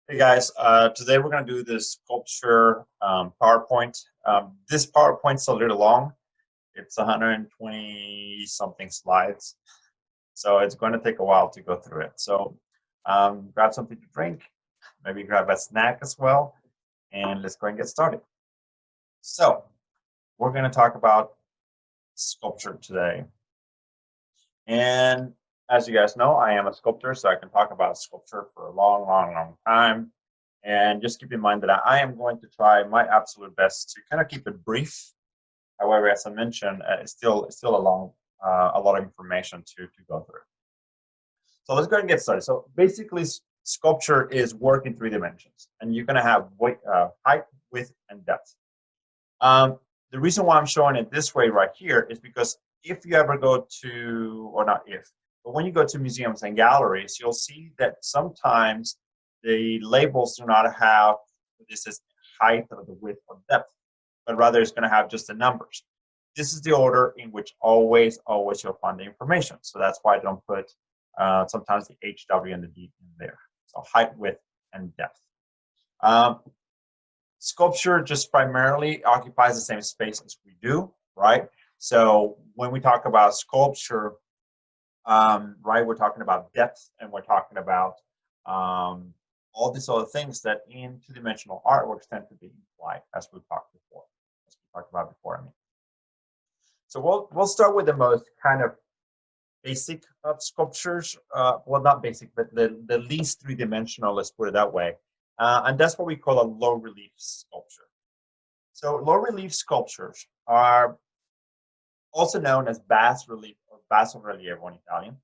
Hey guys, today we're going to do this sculpture PowerPoint. This PowerPoint's a little long. It's 120 something slides, so it's going to take a while to go through it. So grab something to drink, maybe grab a snack as well, and let's go and get started. So we're going to talk about sculpture today. And as you guys know, I am a sculptor, so I can talk about sculpture for a long time. And just keep in mind that I am going to try my absolute best to kind of keep it brief. However, as I mentioned, it's still a lot of information to go through. So let's go ahead and get started. So basically, sculpture is work in 3 dimensions, and you're going to have height, width, and depth. The reason why I'm showing it this way right here is because if you ever go to, or not if, but when you go to museums and galleries, you'll see that sometimes the labels do not have this is height or the width or depth, but rather it's going to have just the numbers. This is the order in which always you'll find the information. So that's why I don't put sometimes the H, W, and the D in there. So height, width, and depth. Sculpture just primarily occupies the same space as we do, right? So when we talk about sculpture, right, we're talking about depth and we're talking about all these other things that in two-dimensional artworks tend to be implied, as we talked about before. I mean, so we'll start with the most kind of basic of sculptures. Well, not basic, but the least three-dimensional. Let's put it that way. And that's what we call a low relief sculpture. So low relief sculptures are also known as bas relief or bassorilievo in Italian.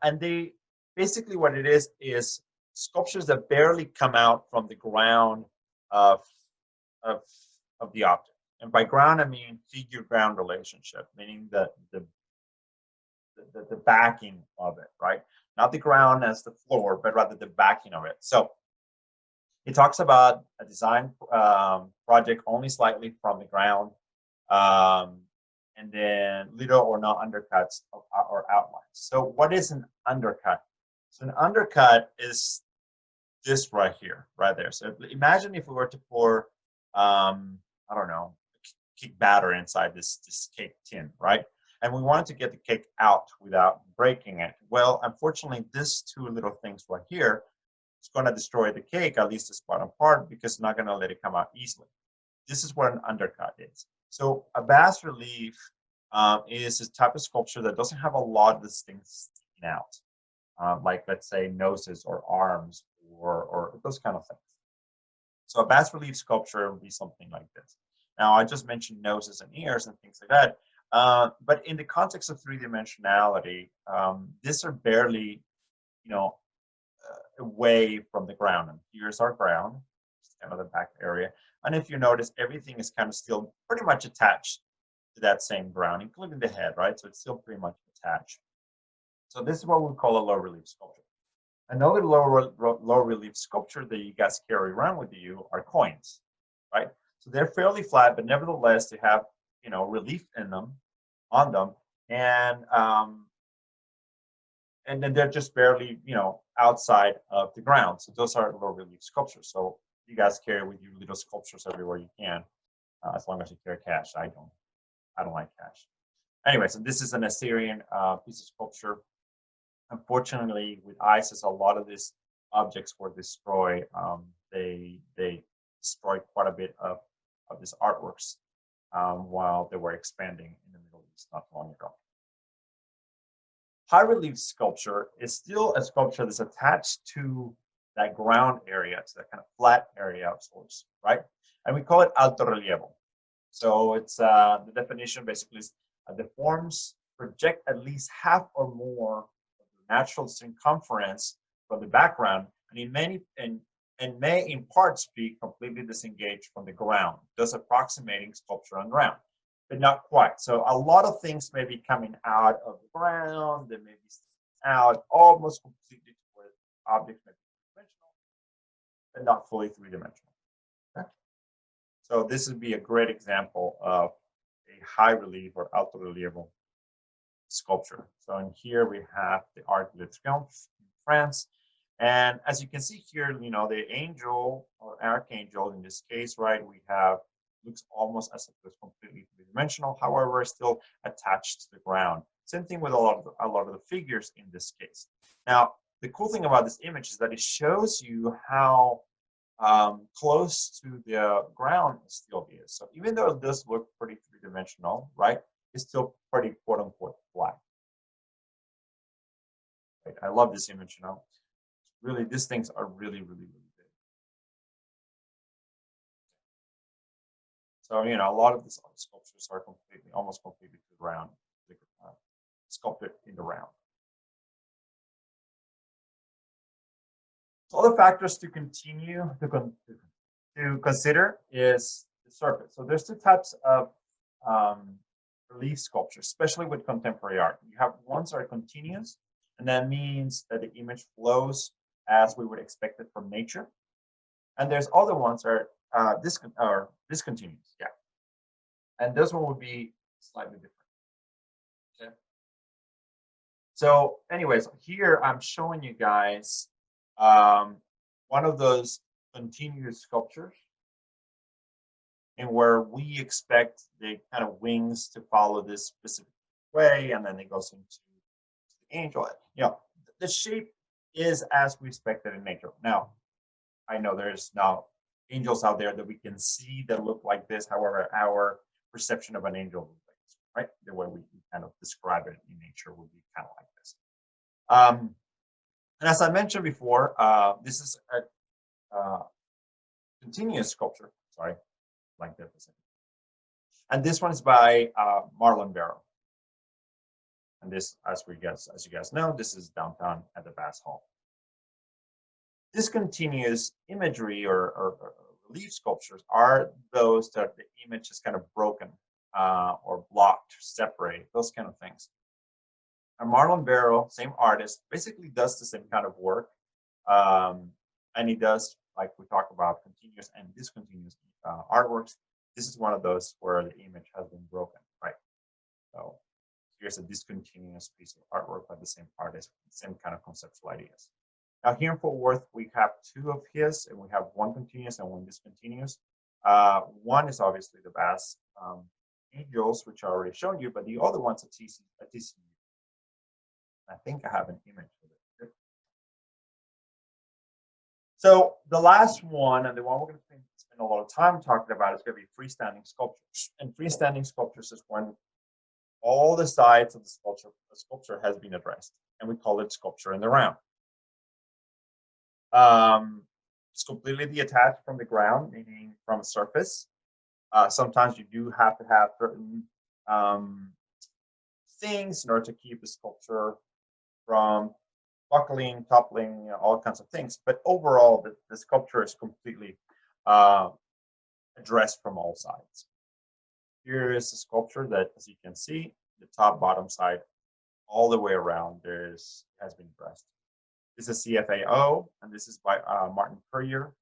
And they basically what it is sculptures that barely come out from the ground of, of, of the object. And by ground, I mean figure-ground relationship, meaning the backing of it, right? Not the ground as the floor, but rather the backing of it. So it talks about a design project only slightly from the ground, and then little or no undercuts or outlines. So what is an undercut? So an undercut is this right here, right there. So imagine if we were to pour, I don't know, cake batter inside this cake tin, right? And we wanted to get the cake out without breaking it. Well, unfortunately, these two little things right here, it's going to destroy the cake, at least this bottom part, because it's not going to let it come out easily. This is what an undercut is. So a bas relief is a type of sculpture that doesn't have a lot of these things sticking out, like let's say noses or arms or those kind of things. So a bas relief sculpture would be something like this. Now I just mentioned noses and ears and things like that, but in the context of three-dimensionality, these are barely, you know, away from the ground. And here's our ground, kind of the back area. And if you notice, everything is kind of still pretty much attached to that same ground, including the head, right? So it's still pretty much attached. So this is what we call a low relief sculpture. Another low relief sculpture that you guys carry around with you are coins, right? So they're fairly flat, but nevertheless they have, you know, relief in them, on them, and then they're just barely, you know, outside of the ground. So those are low relief sculptures. So you guys carry with you little sculptures everywhere you can, as long as you carry cash. I don't like cash. Anyway, so this is an Assyrian piece of sculpture. Unfortunately, with ISIS, a lot of these objects were destroyed. They destroyed quite a bit of these artworks while they were expanding in the Middle East not long ago. High relief sculpture is still a sculpture that's attached to that ground area, to that kind of flat area of sorts, right? And we call it alto relievo. So it's the definition basically is the forms project at least half or more of the natural circumference from the background, and and may in parts be completely disengaged from the ground, thus approximating sculpture on ground, but not quite. So a lot of things may be coming out of the ground, they may be out almost completely to where objects may be three-dimensional, but not fully three-dimensional. Okay? So this would be a great example of a high relief or alto relievo sculpture. So in here we have the Arc de Triomphe in France, And as you can see here, the angel or archangel in this case, right, we have looks almost as if it's completely three-dimensional, however, still attached to the ground. Same thing with a lot of the figures in this case. Now, the cool thing about this image is that it shows you how close to the ground it still is. So even though it does look pretty three-dimensional, right, it's still pretty quote-unquote flat. Right? I love this image, Really, these things are really, really, really big. So, a lot of these sculptures are almost completely to the ground, sculpted in the round. So other factors to continue to consider is the surface. So there's two types of relief sculptures, especially with contemporary art. You have ones that are continuous, and that means that the image flows as we would expect it from nature. And there's other ones that are discontinuous, yeah. And this one would be slightly different. Okay. So, anyways, here I'm showing you guys one of those continuous sculptures, and where we expect the kind of wings to follow this specific way, and then it goes into the angel. The shape is as we expected in nature. Now, I know there's now angels out there that we can see that look like this. However, our perception of an angel looks like this, right? The way we kind of describe it in nature would be kind of like this. And as I mentioned before, this is a continuous sculpture. Sorry, like that for a second. And this one is by Marlon Barrow. And this, as you guys know, this is downtown at the Bass Hall. Discontinuous imagery or relief sculptures are those that the image is kind of broken or blocked, separated, those kind of things. And Marlon Barrow, same artist, basically does the same kind of work. And he does, like we talk about, continuous and discontinuous artworks. This is one of those where the image has been broken, right? So here's a discontinuous piece of artwork by the same artist, same kind of conceptual ideas. Now here in Fort Worth, we have two of his, and we have one continuous and one discontinuous. One is obviously the Bass Angels, which I already showed you, but the other one's a TCU. I think I have an image of it. So the last one, and the one we're going to spend a lot of time talking about, is going to be freestanding sculptures. And freestanding sculptures is when all the sides of the sculpture has been addressed, and we call it sculpture in the round. It's completely detached from the ground, meaning from a surface. Sometimes you do have to have certain things in order to keep the sculpture from buckling, toppling, all kinds of things. But overall, the sculpture is completely addressed from all sides. Here is a sculpture that, as you can see, the top, bottom side, all the way around, has been addressed. This is CFAO, and this is by Martin Currier.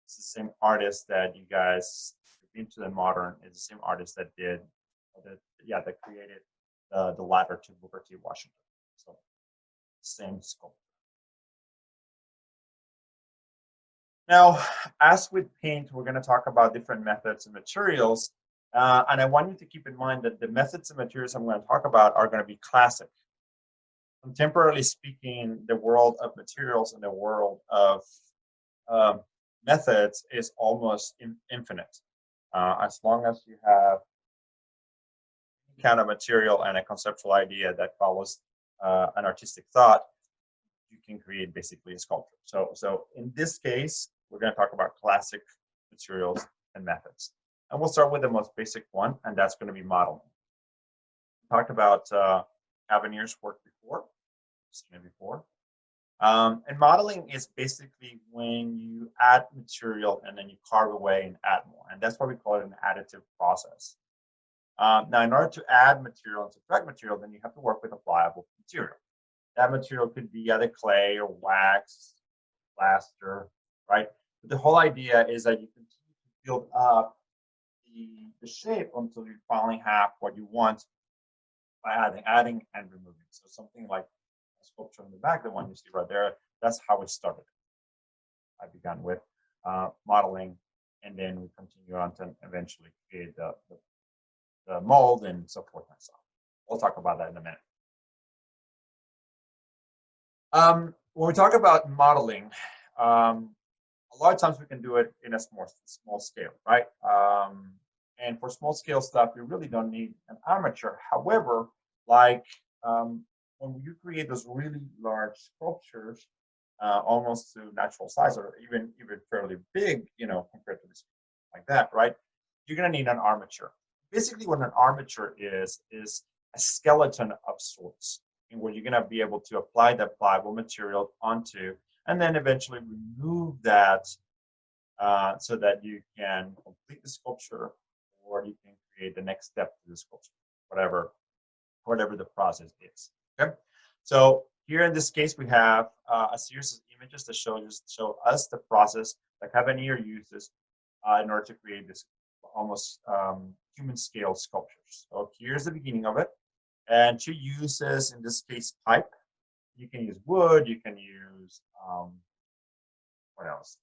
It's the same artist that you guys into the modern. It's the same artist that did, that created the ladder to Booker T. Washington. So same sculpture. Now, as with paint, we're going to talk about different methods and materials. And I want you to keep in mind that the methods and materials I'm going to talk about are going to be classic. Contemporarily speaking, the world of materials and the world of methods is almost infinite. As long as you have any kind of material and a conceptual idea that follows an artistic thought, you can create basically a sculpture. So in this case, we're going to talk about classic materials and methods. And we'll start with the most basic one, and that's going to be modeling. We talked about Avernier's work before, seen it before. And modeling is basically when you add material and then you carve away and add more. And that's why we call it an additive process. Now, in order to add material and subtract material, then you have to work with a pliable material. That material could be either clay or wax, plaster, right? But the whole idea is that you continue to build up the shape until you finally have what you want by adding and removing. So something like a sculpture in the back, the one you see right there, that's how it started. I began with modeling, and then we continue on to eventually create the mold and so forth and so on. We'll talk about that in a minute. When we talk about modeling, a lot of times we can do it in a small scale, right? And for small scale stuff, you really don't need an armature. However, like when you create those really large sculptures, almost to natural size or even fairly big, compared to this like that, right? You're gonna need an armature. Basically, what an armature is a skeleton of sorts, in where you're gonna be able to apply that pliable material onto, and then eventually remove that so that you can complete the sculpture, or you can create the next step to the sculpture, whatever the process is. Okay, so here in this case, we have a series of images that show us the process that Cavanier uses in order to create this almost human scale sculptures. So here's the beginning of it, and she uses, in this case, pipe. You can use wood, you can use what else?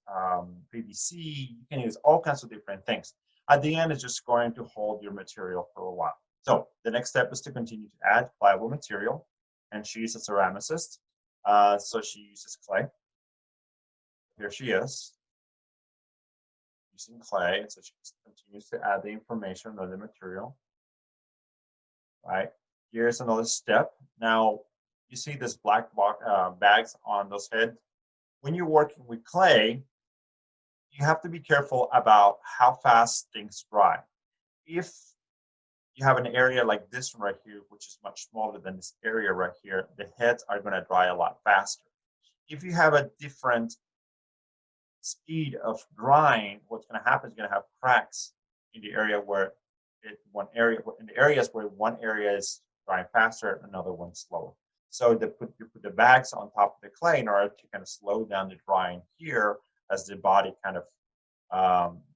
PVC, you can use all kinds of different things. At the end, it's just going to hold your material for a while. So the next step is to continue to add pliable material, and she's a ceramicist, so she uses clay. Here she is, using clay, and so she continues to add the information on the material. Right, here's another step. Now, you see this black bags on those heads. When you're working with clay, you have to be careful about how fast things dry. If you have an area like this one right here, which is much smaller than this area right here, the heads are going to dry a lot faster. If you have a different speed of drying, what's going to happen is you're going to have cracks in the area where in the areas where one area is drying faster, another one slower. So you put the bags on top of the clay in order to kind of slow down the drying here as the body kind of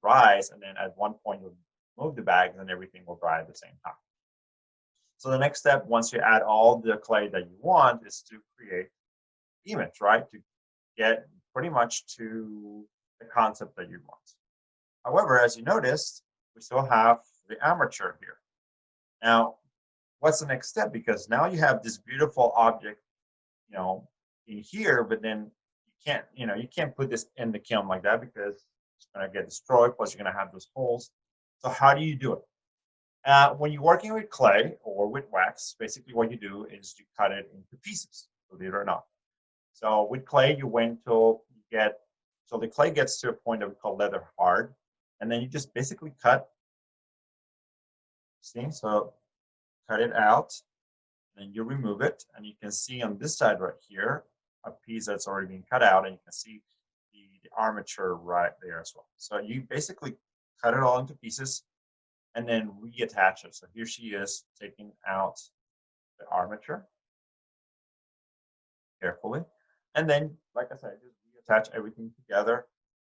dries, and then at one point you'll move the bags and everything will dry at the same time. So the next step, once you add all the clay that you want, is to create image, right? To get pretty much to the concept that you want. However, as you noticed, we still have the armature here. Now, what's the next step? Because now you have this beautiful object, in here, but then you can't put this in the kiln like that because it's going to get destroyed. Plus, you're going to have those holes. So how do you do it? When you're working with clay or with wax, basically what you do is you cut it into pieces, believe it or not. So with clay, you wait until so the clay gets to a point that we call leather hard, and then you just basically cut. See, so cut it out, and you remove it, and you can see on this side right here a piece that's already been cut out, and you can see the armature right there as well. So you basically cut it all into pieces and then reattach it. So here she is taking out the armature carefully, and then, like I said, just reattach everything together,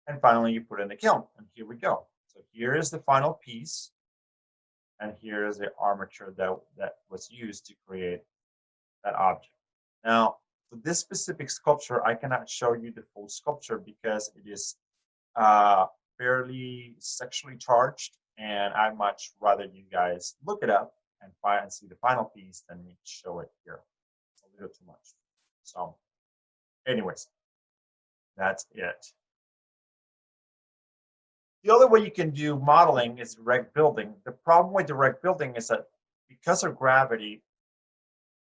and finally you put it in the kiln, and here we go. So here is the final piece, and here is the armature that was used to create that object. Now, for this specific sculpture, I cannot show you the full sculpture because it is fairly sexually charged, and I'd much rather you guys look it up and see the final piece than me show it here. It's a little too much. So, anyways, that's it. The other way you can do modeling is direct building. The problem with direct building is that because of gravity,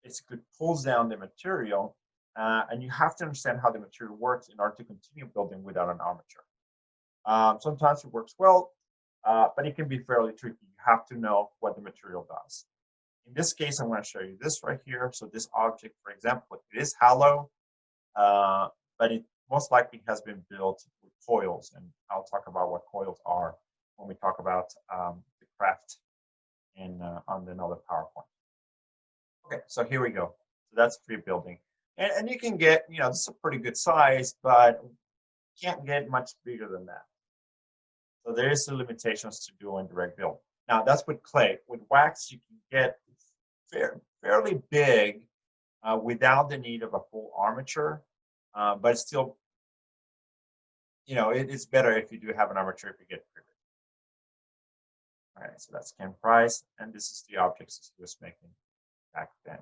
it pulls down the material, and you have to understand how the material works in order to continue building without an armature. Sometimes it works well, but it can be fairly tricky. You have to know what the material does. In this case, I'm going to show you this right here. So this object, for example, it is hollow, but it most likely has been built with coils, and I'll talk about what coils are when we talk about the craft on another PowerPoint. Okay, so here we go. So that's pre-building, and you can get, this is a pretty good size, but can't get much bigger than that. So there is some limitations to doing direct build. Now that's with clay. With wax, you can get fairly big without the need of a full armature. but it's still, it's better if you do have an armature if you get privet. All right, so that's Ken Price, and this is the objects he was making back then.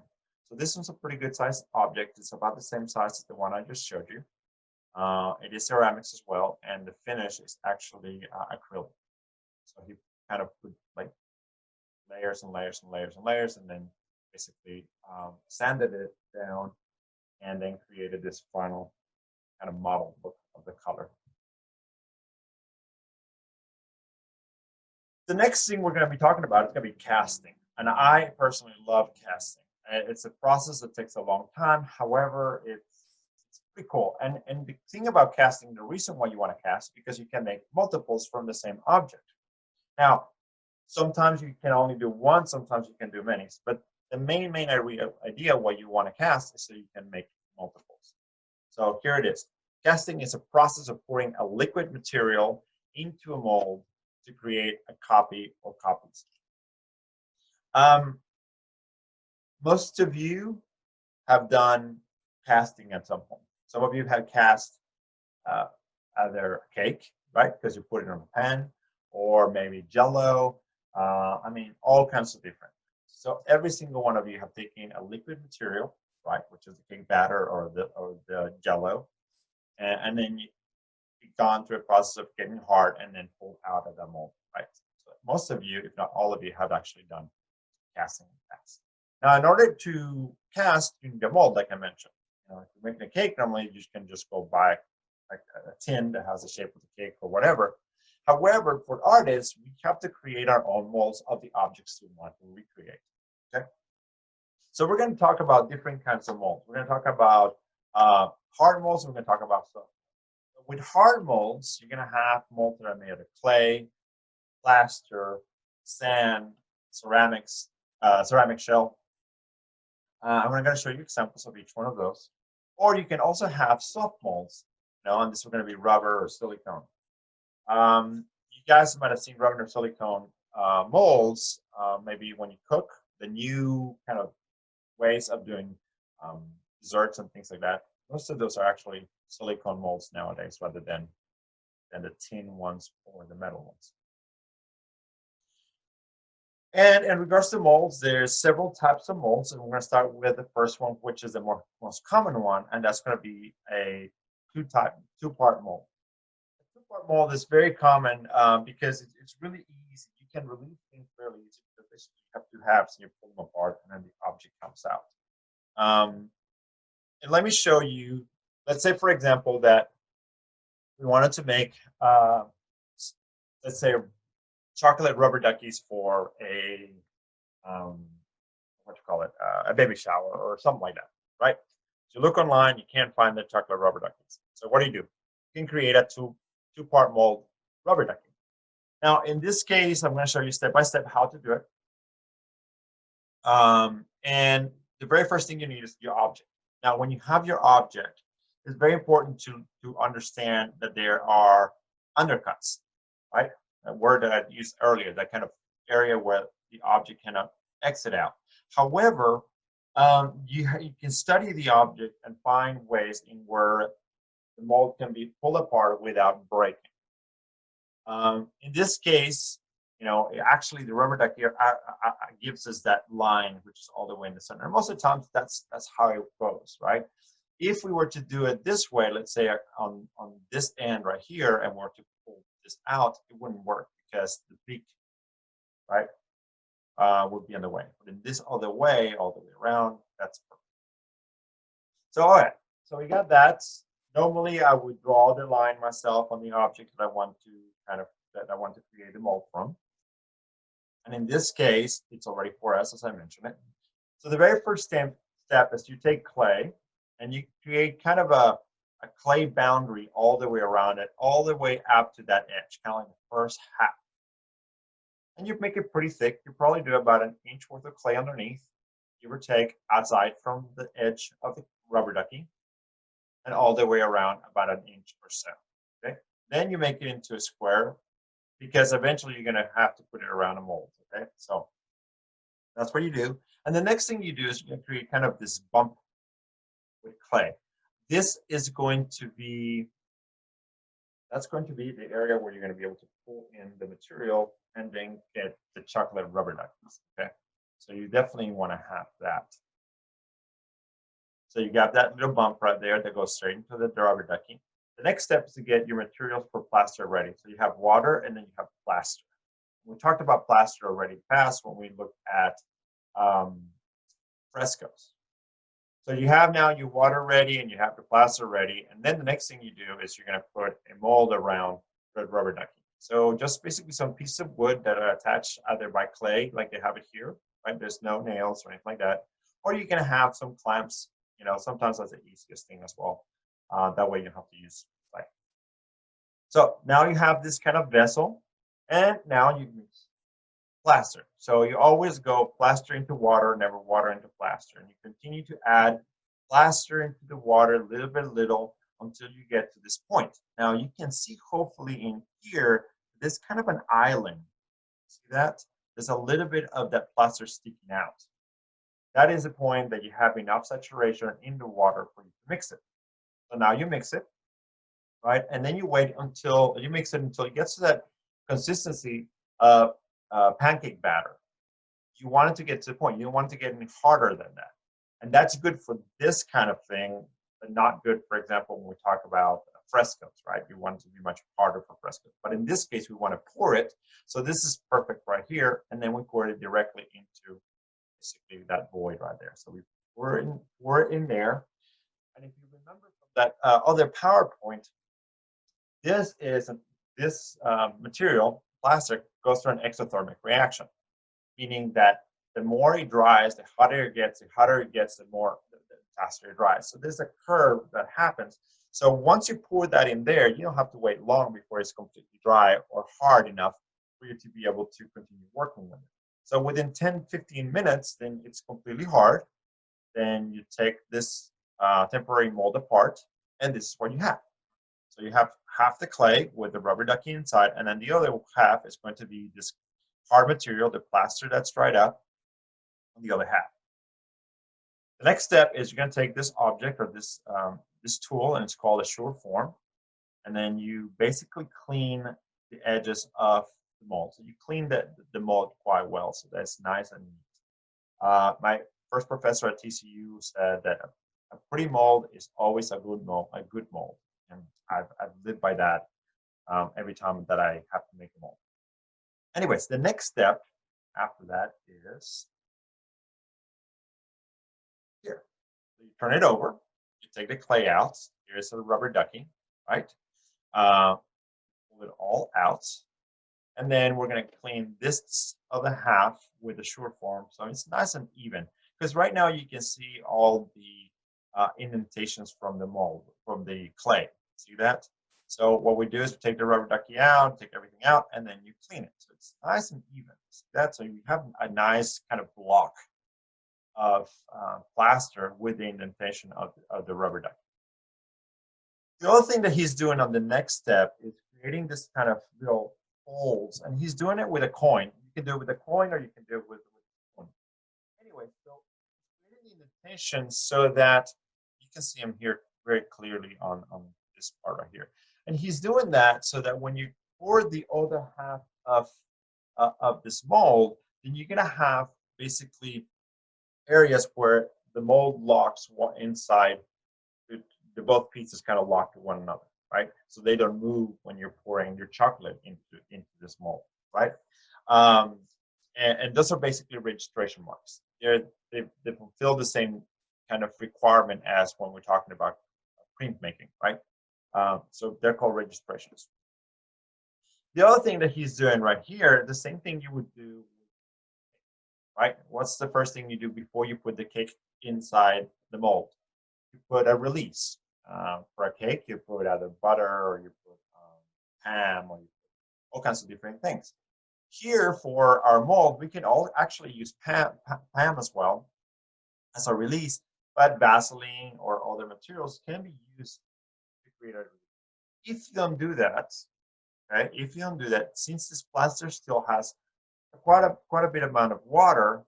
So this one's a pretty good sized object. It's about the same size as the one I just showed you. It is ceramics as well, and the finish is actually acrylic. So he kind of put like layers and layers and layers and layers, and then basically sanded it down, and then created this final kind of model look of the color. The next thing we're going to be talking about is going to be casting, and I personally love casting. It's a process that takes a long time. However, it's pretty cool. And the thing about casting, the reason why you want to cast, because you can make multiples from the same object. Now, sometimes you can only do one, sometimes you can do many, but the main idea why you want to cast is so you can make multiples. So here it is. Casting is a process of pouring a liquid material into a mold to create a copy or copies. Most of you have done casting at some point. Some of you have cast either a cake, right? Because you put it in a pan, or maybe Jello. I mean, all kinds of different. So every single one of you have taken a liquid material, right, which is the cake batter or the Jello, and then you've gone through a process of getting hard and then pulled out of the mold, right? So most of you, if not all of you, have actually done casting in the past. Now, in order to cast, you need a mold, like I mentioned. If you're making a cake, normally you can just go buy like a tin that has the shape of the cake or whatever. However, for artists, we have to create our own molds of the objects we want to recreate. Okay. So we're going to talk about different kinds of molds. We're going to talk about hard molds. And we're going to talk about stuff. With hard molds, you're going to have molds that are made of clay, plaster, sand, ceramics, ceramic shell. I'm going to show you examples of each one of those. Or you can also have soft molds, and this is going to be rubber or silicone. You guys might have seen rubber or silicone molds, maybe when you cook, the new kind of ways of doing desserts and things like that. Most of those are actually silicone molds nowadays rather than the tin ones or the metal ones. And in regards to molds, there's several types of molds, and we're going to start with the first one, which is the most common one, and that's going to be a two-part mold. A two-part mold is very common because it's really easy. You can relieve things fairly easy because basically you have two halves and you pull them apart, and then the object comes out. And let me show you. Let's say, for example, that we wanted to make, let's say, chocolate rubber duckies for a a baby shower or something like that, right? So you look online, you can't find the chocolate rubber duckies. So what do? You can create a two-part mold rubber ducky. Now, in this case, I'm going to show you step by step how to do it. And the very first thing you need is your object. Now, when you have your object, it's very important to understand that there are undercuts, right? A word that I used earlier, that kind of area where the object cannot exit out. However, you can study the object and find ways in where the mold can be pulled apart without breaking. In this case, actually the rubber duck here gives us that line, which is all the way in the center. And most of the times, that's how it goes, right? If we were to do it this way, let's say on this end right here, and were to pull this out, it wouldn't work because the beak, right, would be in the way. But in this other way, all the way around, that's perfect. So, all right, so we got that. Normally, I would draw the line myself on the object that I want to create a mold from. And in this case, it's already 4S, as I mentioned it. So the very first step is you take clay and you create kind of a clay boundary all the way around it, all the way up to that edge, kind of like the first half. And you make it pretty thick. You probably do about an inch worth of clay underneath, give or take, outside from the edge of the rubber ducky, and all the way around about an inch or so. Okay. Then you make it into a square, because eventually you're going to have to put it around a mold. Okay, so that's what you do. And the next thing you do is you create kind of this bump with clay. this is going to be, that's going to be the area where you're going to be able to pull in the material and then get the chocolate rubber duckies. Okay, so you definitely want to have that. So you got that little bump right there that goes straight into the rubber ducky. The next step is to get your materials for plaster ready. So you have water and then you have plaster. We talked about plaster already past when we looked at frescoes. So you have now your water ready and you have the plaster ready. And then the next thing you do is you're going to put a mold around the rubber ducky. So just basically some piece of wood that are attached either by clay, like they have it here, right? There's no nails or anything like that. Or you can have some clamps. You know, sometimes that's the easiest thing as well. That way you don't have to use clay. So now you have this kind of vessel, and now you mix plaster. So you always go plaster into water, never water into plaster. And you continue to add plaster into the water little by little until you get to this point. Now you can see hopefully in here, there's kind of an island. See that? There's a little bit of that plaster sticking out. That is the point that you have enough saturation in the water for you to mix it. So now you mix it, right? And then you wait until you mix it until it gets to that consistency of pancake batter. You want it to get to the point. You don't want it to get any harder than that. And that's good for this kind of thing, but not good, for example, when we talk about frescoes, right? We want it to be much harder for frescoes. But in this case, we want to pour it. So this is perfect right here. And then we pour it directly into basically that void right there. So we pour it in there. And if you remember from that other PowerPoint, this is this material, plastic, goes through an exothermic reaction, meaning that the more it dries, the hotter it gets, the more the faster it dries. So there's a curve that happens. So once you pour that in there, you don't have to wait long before it's completely dry or hard enough for you to be able to continue working with it. So within 10, 15 minutes, then it's completely hard. Then you take this temporary mold apart, and this is what you have. So you have half the clay with the rubber ducky inside, and then the other half is going to be this hard material, the plaster that's dried up, on the other half. The next step is you're going to take this object or this this tool, and it's called a Surform, and then you basically clean the edges of the mold. So you clean the mold quite well, so that's nice and neat. My first professor at TCU said that a pretty mold is always a good mold, and I've lived by that every time that I have to make a mold. Anyways, the next step after that is here. So you turn it over, you take the clay out. Here's a rubber ducky, right? Pull it all out. And then we're going to clean this other half with the Surform so it's nice and even. Because right now you can see all the indentations from the mold, from the clay. See that? So what we do is we take the rubber ducky out, take everything out, and then you clean it. So it's nice and even. See that? So you have a nice kind of block of plaster with the indentation of the rubber ducky. The other thing that he's doing on the next step is creating this kind of little holes, and he's doing it with a coin. You can do it with a coin, or you can do it with a coin. Anyway, so creating the indentation so that you can see him here very clearly on this part right here. And he's doing that so that when you pour the other half of this mold, then you're gonna have basically areas where the mold locks inside. The both pieces kind of lock to one another, right? So they don't move when you're pouring your chocolate into this mold, right? And those are basically registration marks. They fulfill the same kind of requirement as when we're talking about print making, right? So they're called registrations. The other thing that he's doing right here, the same thing you would do, right? What's the first thing you do before you put the cake inside the mold? You put a release. For a cake, you put either butter or you put ham or you put all kinds of different things. Here for our mold, we can all actually use ham as well as a release, but Vaseline or other materials can be used to create a release. If you don't do that, okay, if you don't do that, since this plaster still has quite a bit amount of water,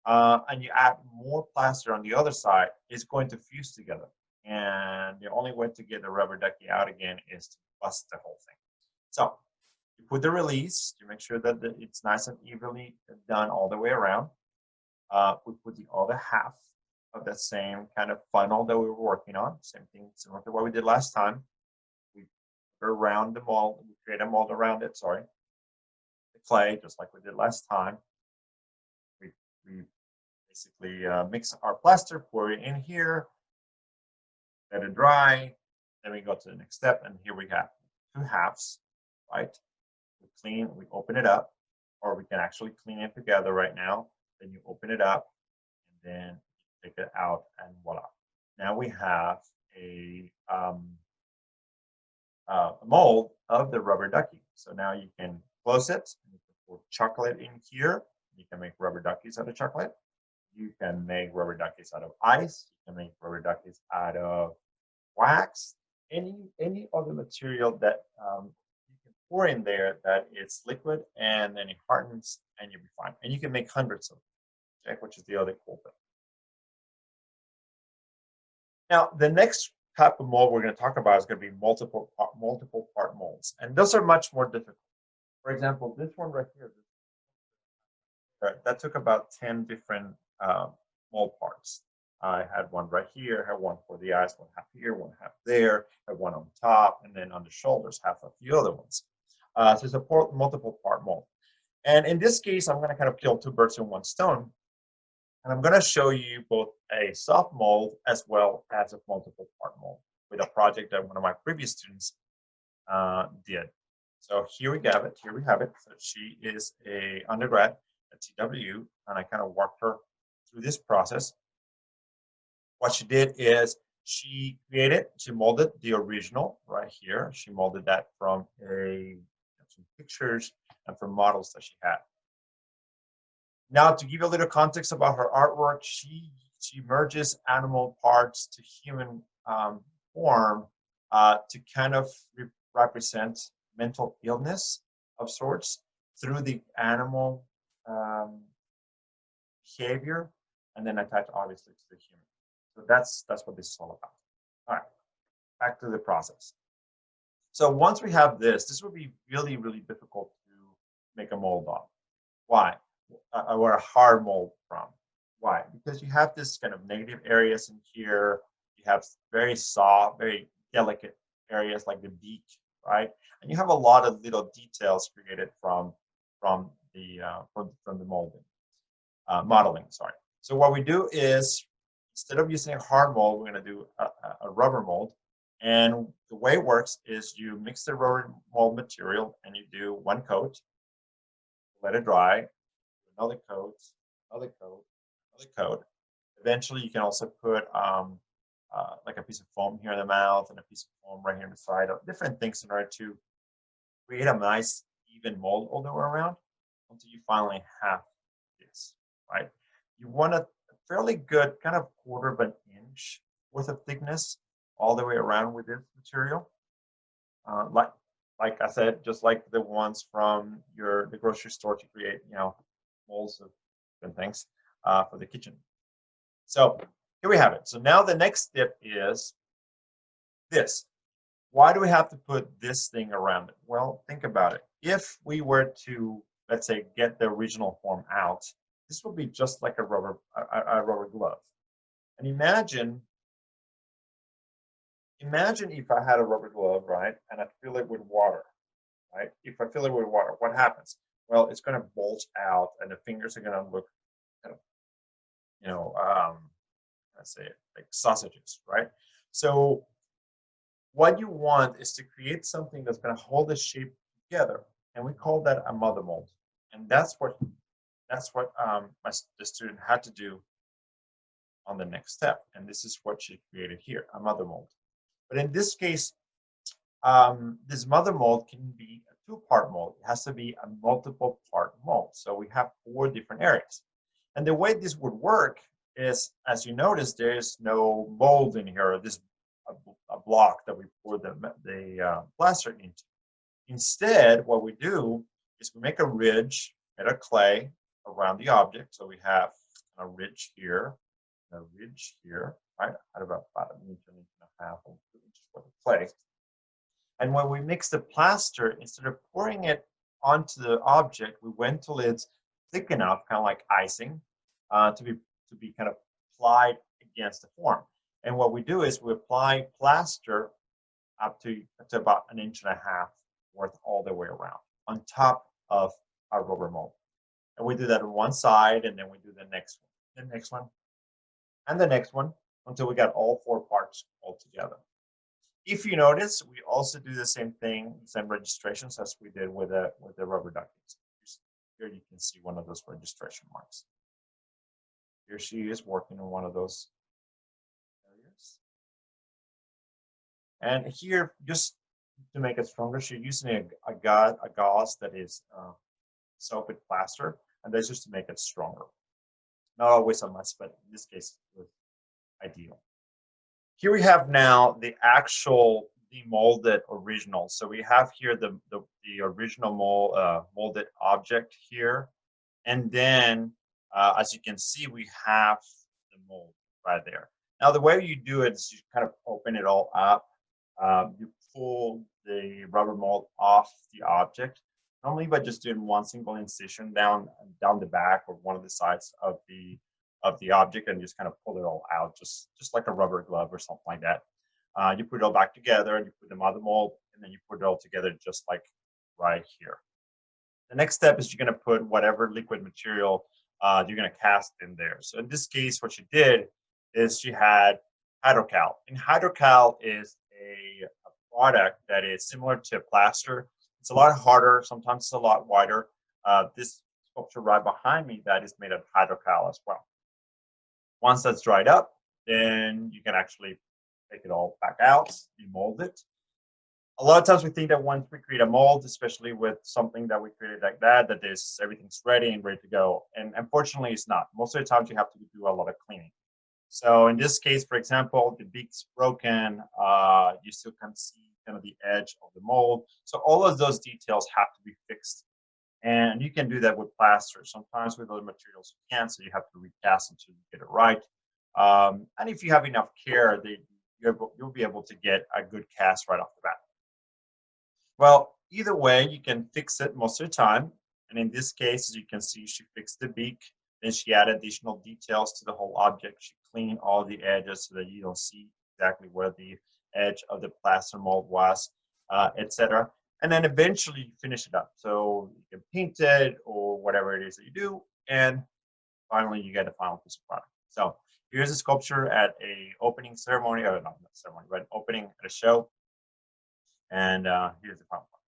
and you add more plaster on the other side, it's going to fuse together. And the only way to get the rubber ducky out again is to bust the whole thing. So you put the release to make sure that it's nice and evenly done all the way around. We put the other half of that same kind of funnel that we were working on. Same thing, similar to what we did last time. We put around the mold, we create a mold around it, sorry. The clay, just like we did last time. We basically mix our plaster, pour it in here, let it dry. Then we go to the next step, and here we have two halves, right? We clean, we open it up, or we can actually clean it together right now. Then you open it up, and then you take it out, and voila. Now we have a mold of the rubber ducky. So now you can close it. You can put chocolate in here. You can make rubber duckies out of chocolate. You can make rubber duckies out of ice. You can make rubber duckies out of wax. Any other material that you can pour in there that it's liquid, and then it hardens, and you'll be fine. And you can make hundreds of them, okay, which is the other cool thing. Now, the next type of mold we're going to talk about is going to be multiple part molds, and those are much more difficult. For example, this one right here, that took about 10 different mold parts. I had one right here, had one for the eyes, one half here, one half there, had one on top, and then on the shoulders, half a few other ones. So it's a multiple part mold. And in this case, I'm going to kind of kill two birds in one stone. And I'm going to show you both a soft mold as well as a multiple part mold with a project that one of my previous students did. So here we have it. Here we have it. So she is a undergrad at TWU, and I kind of walked her through this process. What she did is she molded the original right here. She molded that from some pictures and from models that she had. Now, to give you a little context about her artwork, she merges animal parts to human form to kind of represent mental illness of sorts through the animal behavior, and then attached obviously to the human. So that's what this is all about. All right, back to the process. So once we have this would be really, really difficult to make a mold on. Why? Or a hard mold from. Why? Because you have this kind of negative areas in here. You have very soft, very delicate areas like the beak, right? And you have a lot of little details created from the modeling. Sorry. So what we do is, instead of using a hard mold, we're going to do a rubber mold. And the way it works is you mix the rubber mold material and you do one coat, let it dry, another coat, another coat, another coat. Eventually, you can also put like a piece of foam here in the mouth and a piece of foam right here on the side, different things in order to create a nice even mold all the way around until you finally have this, right? You want a fairly good kind of quarter of an inch worth of thickness all the way around with this material. Like I said, just like the ones from the grocery store to create, molds of different things for the kitchen. So here we have it. So now the next step is this. Why do we have to put this thing around it? Well, think about it. If we were to, let's say, get the original form out, this would be just like a rubber glove. And imagine if I had a rubber glove, right, and I fill it with water, right? If I fill it with water, what happens? Well, it's going to bulge out, and the fingers are going to look kind of, let's say, like sausages, right? So what you want is to create something that's going to hold the shape together, and we call that a mother mold. And that's what the student had to do on the next step. And this is what she created here, a mother mold. But in this case, this mother mold can be a two-part mold. It has to be a multiple part mold. So we have 4 different areas. And the way this would work is, as you notice, there is no mold in here, a block that we pour the plaster into. Instead, what we do is we make a ridge made of clay around the object. So we have a ridge here, a ridge here, right? At about an inch and a half or 2 inches worth of clay. And when we mix the plaster, instead of pouring it onto the object, we wait till it's thick enough, kind of like icing, to be kind of applied against the form. And what we do is we apply plaster up to about an inch and a half worth all the way around on top of our rubber mold. And we do that on one side, and then we do the next one, and the next one until we got all four parts all together. If you notice, we also do the same thing, same registrations as we did with the rubber duckings. Here you can see one of those registration marks. Here she is working on one of those areas. And here, just to make it stronger, she's using a gauze that is soaked with plaster, and that's just to make it stronger. Not always a must, but in this case, it was ideal. Here we have now the actual demolded original. So we have here the original molded object here. And then, as you can see, we have the mold right there. Now, the way you do it is you kind of open it all up. You pull the rubber mold off the object, normally by just doing one single incision down the back or one of the sides of the object, and just kind of pull it all out, just like a rubber glove or something like that. You put it all back together, and you put the mother mold, and then you put it all together just like right here. The next step is you're going to put whatever liquid material you're going to cast in there. So in this case, what she did is she had hydrocal. And hydrocal is a product that is similar to plaster. It's a lot harder. Sometimes it's a lot wider. This sculpture right behind me, that is made of hydrocal as well. Once that's dried up, then you can actually take it all back out, demold it. A lot of times we think that once we create a mold, especially with something that we created like that everything's ready and ready to go. And unfortunately, it's not. Most of the times you have to do a lot of cleaning. So in this case, for example, the beak's broken. You still can see kind of the edge of the mold. So all of those details have to be fixed. And you can do that with plaster. Sometimes with other materials you can't, so you have to recast until you get it right. And if you have enough care, you'll be able to get a good cast right off the bat. Well, either way, you can fix it most of the time. And in this case, as you can see, she fixed the beak. Then she added additional details to the whole object. She cleaned all the edges so that you don't see exactly where the edge of the plaster mold was, etc. And then eventually you finish it up. So you can paint it or whatever it is that you do. And finally, you get a final piece of product. So here's a sculpture at a opening ceremony, or not ceremony, but opening at a show. And here's the final one.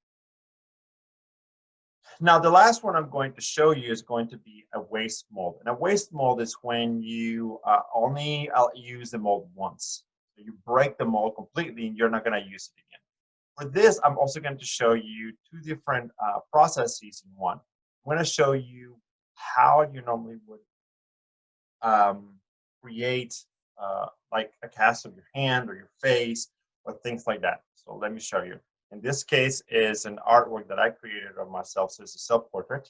Now, the last one I'm going to show you is going to be a waste mold. And a waste mold is when you only use the mold once. So you break the mold completely and you're not going to use it again. For this, I'm also going to show you two different processes in one. I'm going to show you how you normally would create like a cast of your hand or your face or things like that. So let me show you. In this case is an artwork that I created of myself. So it's a self-portrait.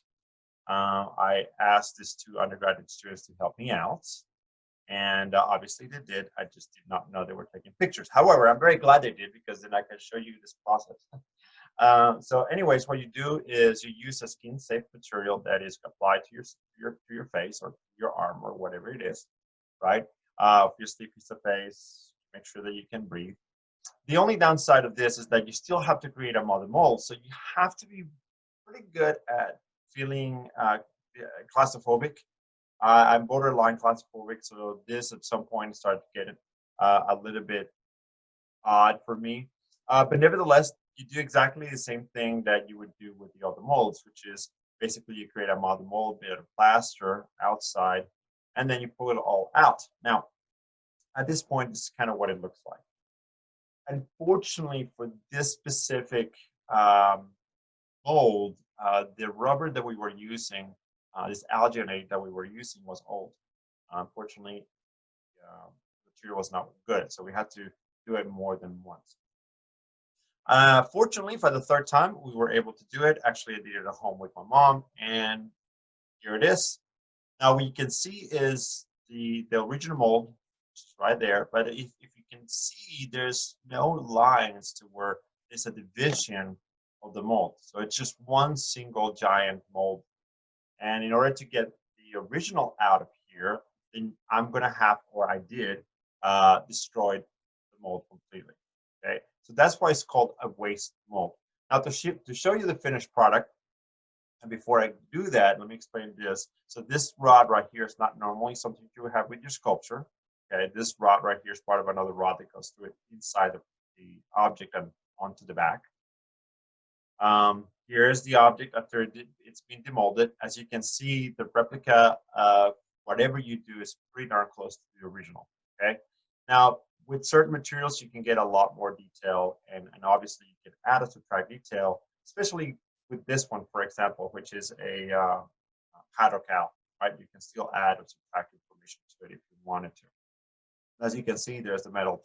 I asked these two undergraduate students to help me out. And obviously they did. I just did not know they were taking pictures. However, I'm very glad they did, because then I can show you this process. So anyways, what you do is you use a skin-safe material that is applied to your face or your arm or whatever it is, right? If you sleep piece of face, make sure that you can breathe. The only downside of this is that you still have to create a mother mold. So you have to be pretty good at feeling claustrophobic. I'm borderline claustrophobic, so this at some point started to get a little bit odd for me. But nevertheless, you do exactly the same thing that you would do with the other molds, which is basically you create a mother mold, bit of plaster outside, and then you pull it all out. Now, at this point, this is kind of what it looks like. Unfortunately, for this specific mold, the rubber that we were using, this alginate that we were using, was old. Unfortunately, the material was not good, so we had to do it more than once. Fortunately, for the third time, we were able to do it. Actually, I did it at home with my mom, and here it is. Now, what you can see is the original mold, which is right there. But if you can see, there's no lines to where there's a division of the mold. So it's just one single giant mold. And in order to get the original out of here, then I'm going to have, or I did, destroyed the mold completely. Okay, so that's why it's called a waste mold. Now to show you the finished product, and before I do that, let me explain this. So this rod right here is not normally something you would have with your sculpture. Okay, this rod right here is part of another rod that goes through it inside of the object and onto the back. Here's the object after it's been demolded. As you can see, the replica, whatever you do, is pretty darn close to the original. Okay. Now, with certain materials, you can get a lot more detail, and obviously you can add or subtract detail, especially with this one, for example, which is a hydrocal, right? You can still add or subtract information to it if you wanted to. As you can see, there's the metal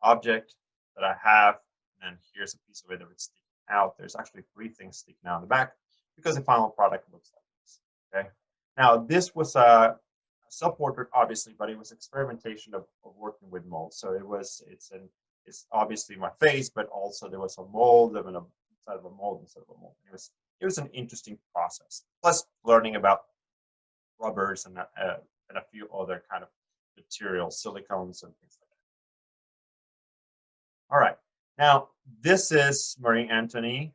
object that I have, and here's a piece of it that it's sticking out. There's actually 3 things sticking out in the back because the final product looks like this. Okay. Now this was a self-portrait, obviously, but it was experimentation of working with molds. So it's obviously my face, but also there was a mold of inside of a mold instead of a mold. It was an interesting process. Plus learning about rubbers and a few other kind of materials, silicones and things like that. All right. Now, this is Marie Antoinette.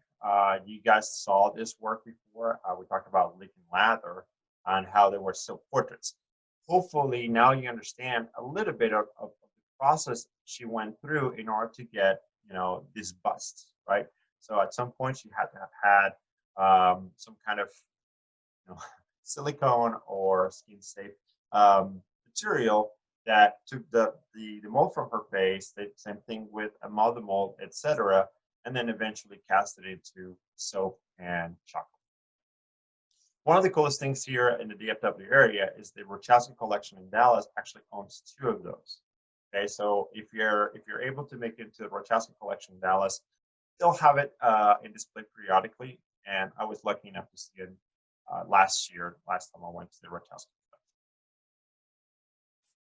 You guys saw this work before. We talked about leaking lather and how there were silk portraits. Hopefully, now you understand a little bit of the process she went through in order to get, this bust, right? So at some point, she had to have had some kind of, silicone or skin-safe material that took the mold from her face, the same thing with a mother mold, etc., and then eventually cast it into soap and chocolate. One of the coolest things here in the DFW area is the Rochasky collection in Dallas actually owns 2 of those. Okay, so if you're able to make it to the Rochasky collection in Dallas, they'll have it in display periodically, and I was lucky enough to see it last time I went to the Rochasky.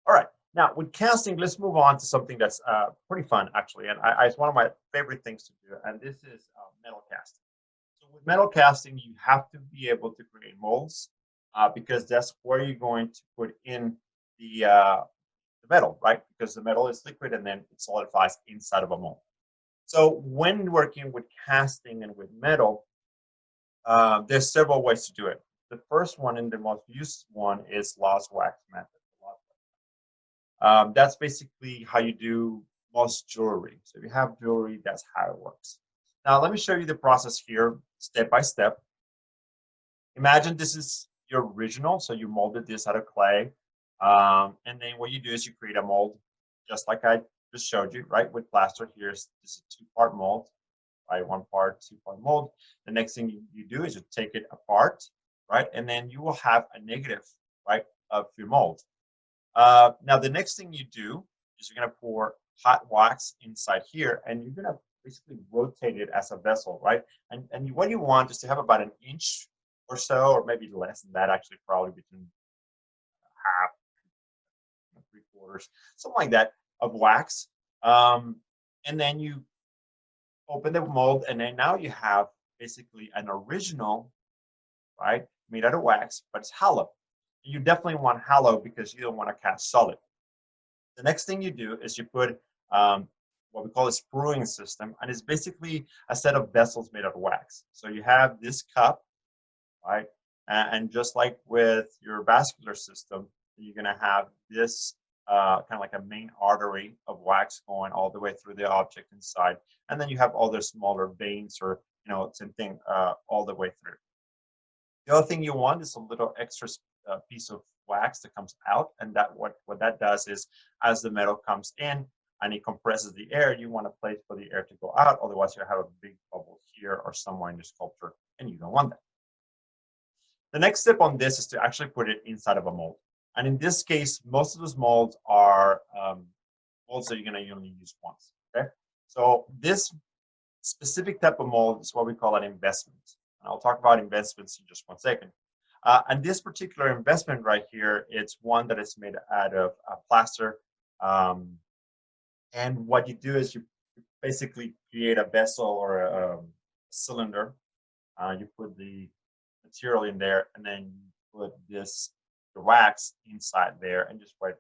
All right, now with casting, let's move on to something that's pretty fun, actually, and it's one of my favorite things to do, and this is metal casting. So with metal casting, you have to be able to create molds because that's where you're going to put in the metal, right? Because the metal is liquid and then it solidifies inside of a mold. So when working with casting and with metal, there's several ways to do it. The first one and the most used one is lost wax method. That's basically how you do most jewelry. So if you have jewelry, that's how it works. Now, let me show you the process here, step by step. Imagine this is your original. So you molded this out of clay. And then what you do is you create a mold, just like I just showed you, right? With plaster, this is a 2-part mold, right? 1 part, 2-part mold. The next thing you do is you take it apart, right? And then you will have a negative, right, of your mold. Now, the next thing you do is you're going to pour hot wax inside here, and you're going to basically rotate it as a vessel, right? And what you want is to have about 1 inch or so, or maybe less than that, actually, probably between half, 3/4, something like that, of wax. And then you open the mold, and then now you have basically an original, right, made out of wax, but it's hollow. You definitely want hollow because you don't want to cast solid. The next thing you do is you put what we call a spruing system, and it's basically a set of vessels made out of wax. So you have this cup, right? And just like with your vascular system, you're going to have this kind of like a main artery of wax going all the way through the object inside. And then you have other smaller veins or, same thing all the way through. The other thing you want is a little extra piece of wax that comes out, and that what that does is, as the metal comes in and it compresses the air, you want a place for the air to go out. Otherwise, you have a big bubble here or somewhere in your sculpture, and you don't want that. The next step on this is to actually put it inside of a mold. And in this case, most of those molds are molds that you're going to only use once. Okay, so this specific type of mold is what we call an investment. And I'll talk about investments in just 1 second. And this particular investment right here, it's one that is made out of plaster. Um, and what you do is you basically create a vessel or a cylinder. You put the material in there, and then you put the wax inside there, and just wait.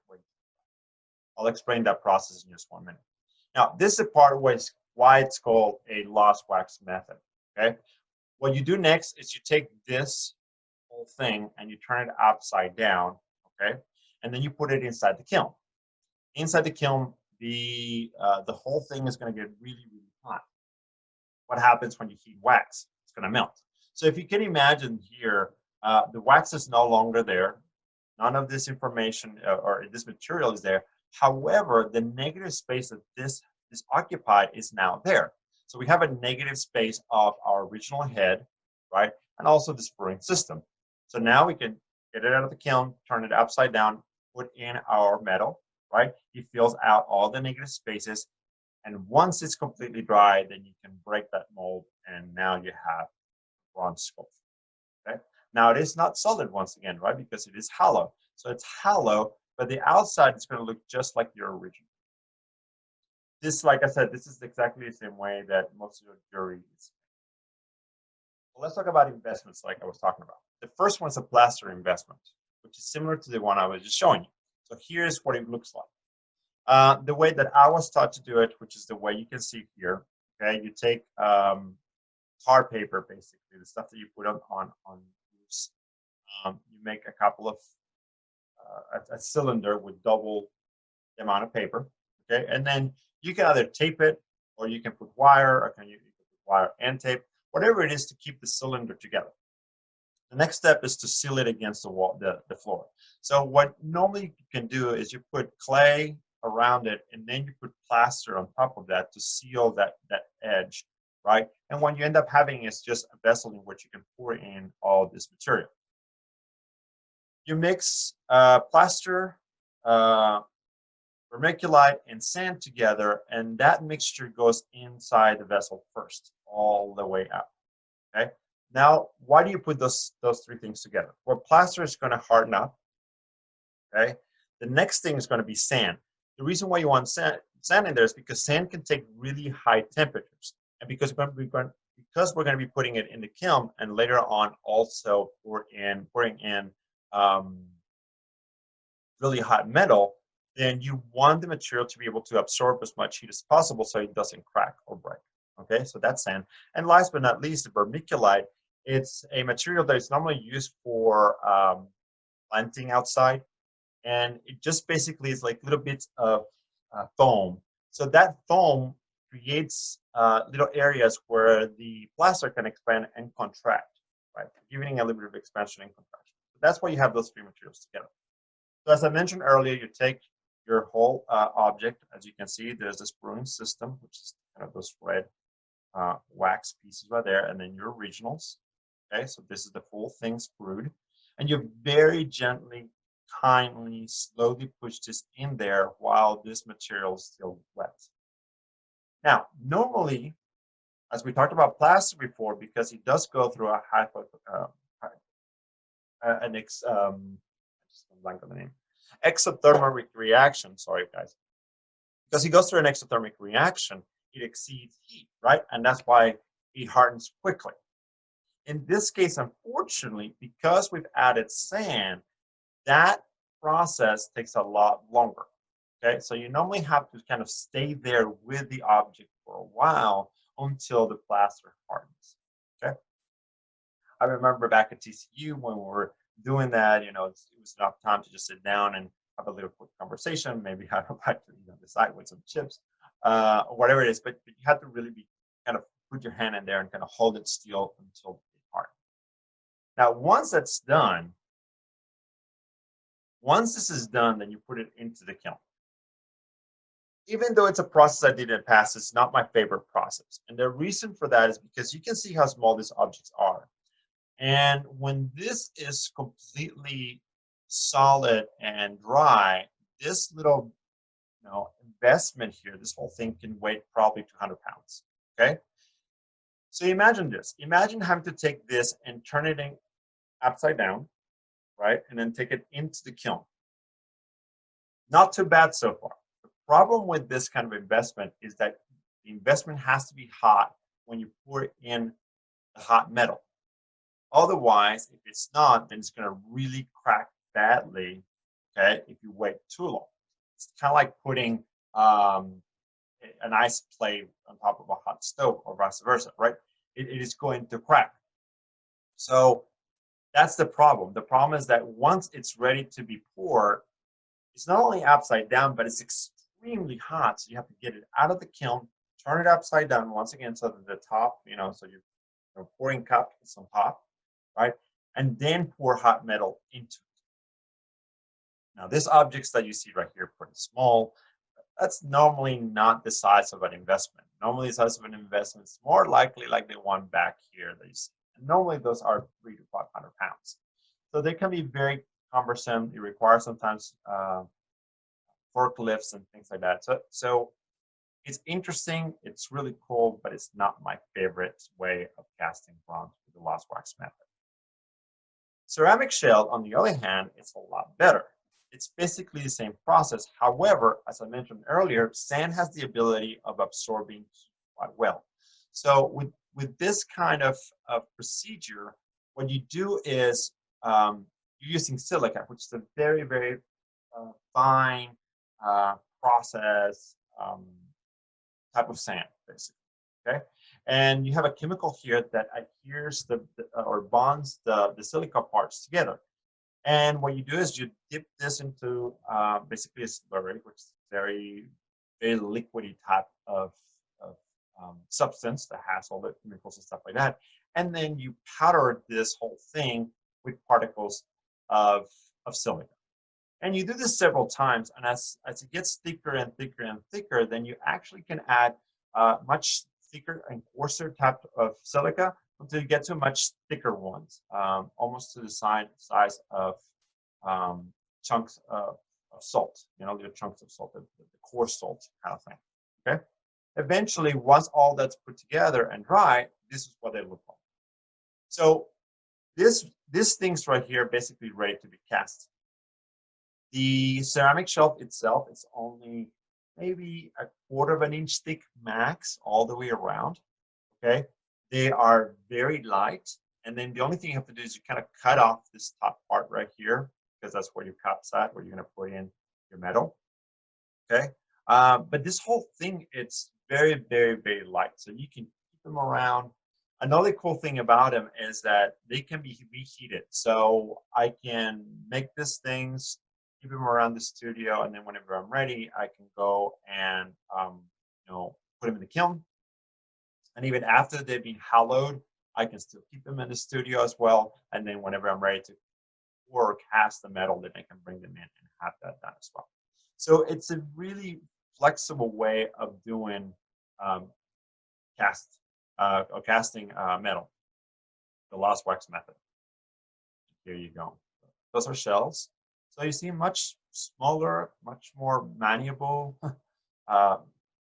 I'll explain that process in just 1 minute. Now, this is the part why it's called a lost wax method. Okay, what you do next is you take this whole thing and you turn it upside down. Okay, and then you put it inside the kiln. Inside the kiln, the whole thing is going to get really hot. What happens when you heat wax? It's going to melt. So if you can imagine here, the wax is no longer there. None of this information or this material is there. However, the negative space that this is occupied is now there. So we have a negative space of our original head, right? And also the spring system. So now we can get it out of the kiln, turn it upside down, put in our metal, right? It fills out all the negative spaces. And once it's completely dry, then you can break that mold, and now you have bronze sculpture. Okay. Now it is not solid once again, right? Because it is hollow. So it's hollow, but the outside is going to look just like your original. This, like I said, this is exactly the same way that most of your jewelry is. Well, let's talk about investments like I was talking about. The first one is a plaster investment, which is similar to the one I was just showing you. So here's what it looks like. The way that I was taught to do it, which is the way you can see here, okay, you take tar paper, basically, the stuff that you put on roofs. You make a couple of, a cylinder with double the amount of paper, okay, and then you can either tape it, or you can put wire, or you can put wire and tape, whatever it is to keep the cylinder together. The next step is to seal it against the wall, the floor. So what normally you can do is you put clay around it, and then you put plaster on top of that to seal that edge, right? And what you end up having is just a vessel in which you can pour in all this material. You mix plaster, vermiculite, and sand together, and that mixture goes inside the vessel first, all the way up. Okay. Now, why do you put those three things together? Well, plaster is going to harden up. Okay. The next thing is going to be sand. The reason why you want sand in there is because sand can take really high temperatures, and because we're going to be putting it in the kiln, and later on also pouring in really hot metal, then you want the material to be able to absorb as much heat as possible so it doesn't crack or break. Okay, so that's sand. And last but not least, the vermiculite. It's a material that is normally used for planting outside, and it just basically is like little bits of foam. So that foam creates little areas where the plaster can expand and contract, right? Giving a little bit of expansion and contraction. So that's why you have those three materials together. So as I mentioned earlier, you take your whole object. As you can see, there's this brewing system, which is kind of those red wax pieces right there, and then your originals. Okay, so this is the full thing brewed, and you very gently, kindly, slowly push this in there while this material is still wet. Now, normally, as we talked about plaster before, because it does go through a exothermic reaction. Sorry, guys. Because it goes through an exothermic reaction, it exceeds heat, right? And that's why it hardens quickly. In this case, unfortunately, because we've added sand, that process takes a lot longer. Okay, so you normally have to kind of stay there with the object for a while until the plaster hardens. Okay, I remember back at TCU when we were doing that, it was enough time to just sit down and have a little quick conversation, maybe have a bite to decide with some chips, or whatever it is. But you have to really be kind of put your hand in there and kind of hold it still until it hardens. Now, once that's done, once this is done, then you put it into the kiln. Even though it's a process I did in the past, it's not my favorite process. And the reason for that is because you can see how small these objects are. And when this is completely solid and dry, this little investment here, this whole thing can weigh probably 200 pounds. Okay. So imagine this. Imagine having to take this and turn it in upside down. right? And then take it into the kiln. Not too bad so far. The problem with this kind of investment is that the investment has to be hot when you pour in the hot metal. Otherwise, if it's not, then it's going to really crack badly, okay, if you wait too long. It's kind of like putting an ice plate on top of a hot stove or vice versa, right? It is going to crack. So that's the problem. The problem is that once it's ready to be poured, it's not only upside down, but it's extremely hot. So you have to get it out of the kiln, turn it upside down once again so that the top, so you're pouring cup is on top, right? And then pour hot metal into it. Now, these objects that you see right here are pretty small. That's normally not the size of an investment. Normally, the size of an investment is more likely like the one back here that you see. And normally, those are 300 to 500 pounds. So they can be very cumbersome. It requires sometimes forklifts and things like that. So it's interesting. It's really cool, but it's not my favorite way of casting bronze with the lost wax method. Ceramic shell, on the other hand, it's a lot better. It's basically the same process. However, as I mentioned earlier, sand has the ability of absorbing heat quite well. So with this kind of procedure, what you do is you're using silica, which is a very, very fine process type of sand, basically. Okay, and you have a chemical here that adheres or bonds the silica parts together. And what you do is you dip this into basically a slurry, which is very, very liquidy type of substance that has all the chemicals and stuff like that. And then you powder this whole thing with particles of silica. And you do this several times. And as it gets thicker and thicker and thicker, then you actually can add much thicker and coarser type of silica until you get to much thicker ones, almost to the size of chunks of salt, your chunks of salt, the coarse salt kind of thing, okay? Eventually, once all that's put together and dry, this is what they look like. So this thing's right here basically ready to be cast. The ceramic shelf itself is only maybe 1/4 of an inch thick max all the way around, okay? They are very light. And then the only thing you have to do is you kind of cut off this top part right here, because that's where your cup's at, where you're going to put in your metal, okay? But this whole thing, it's very, very, very light. So you can keep them around. Another cool thing about them is that they can be reheated. So I can make these things, keep them around the studio, and then whenever I'm ready, I can go and put them in the kiln. And even after they've been hollowed, I can still keep them in the studio as well. And then whenever I'm ready to pour or cast the metal, then I can bring them in and have that done as well. So it's a really flexible way of doing casting metal, the lost wax method. Here you go. Those are shells. So you see much smaller, much more malleable,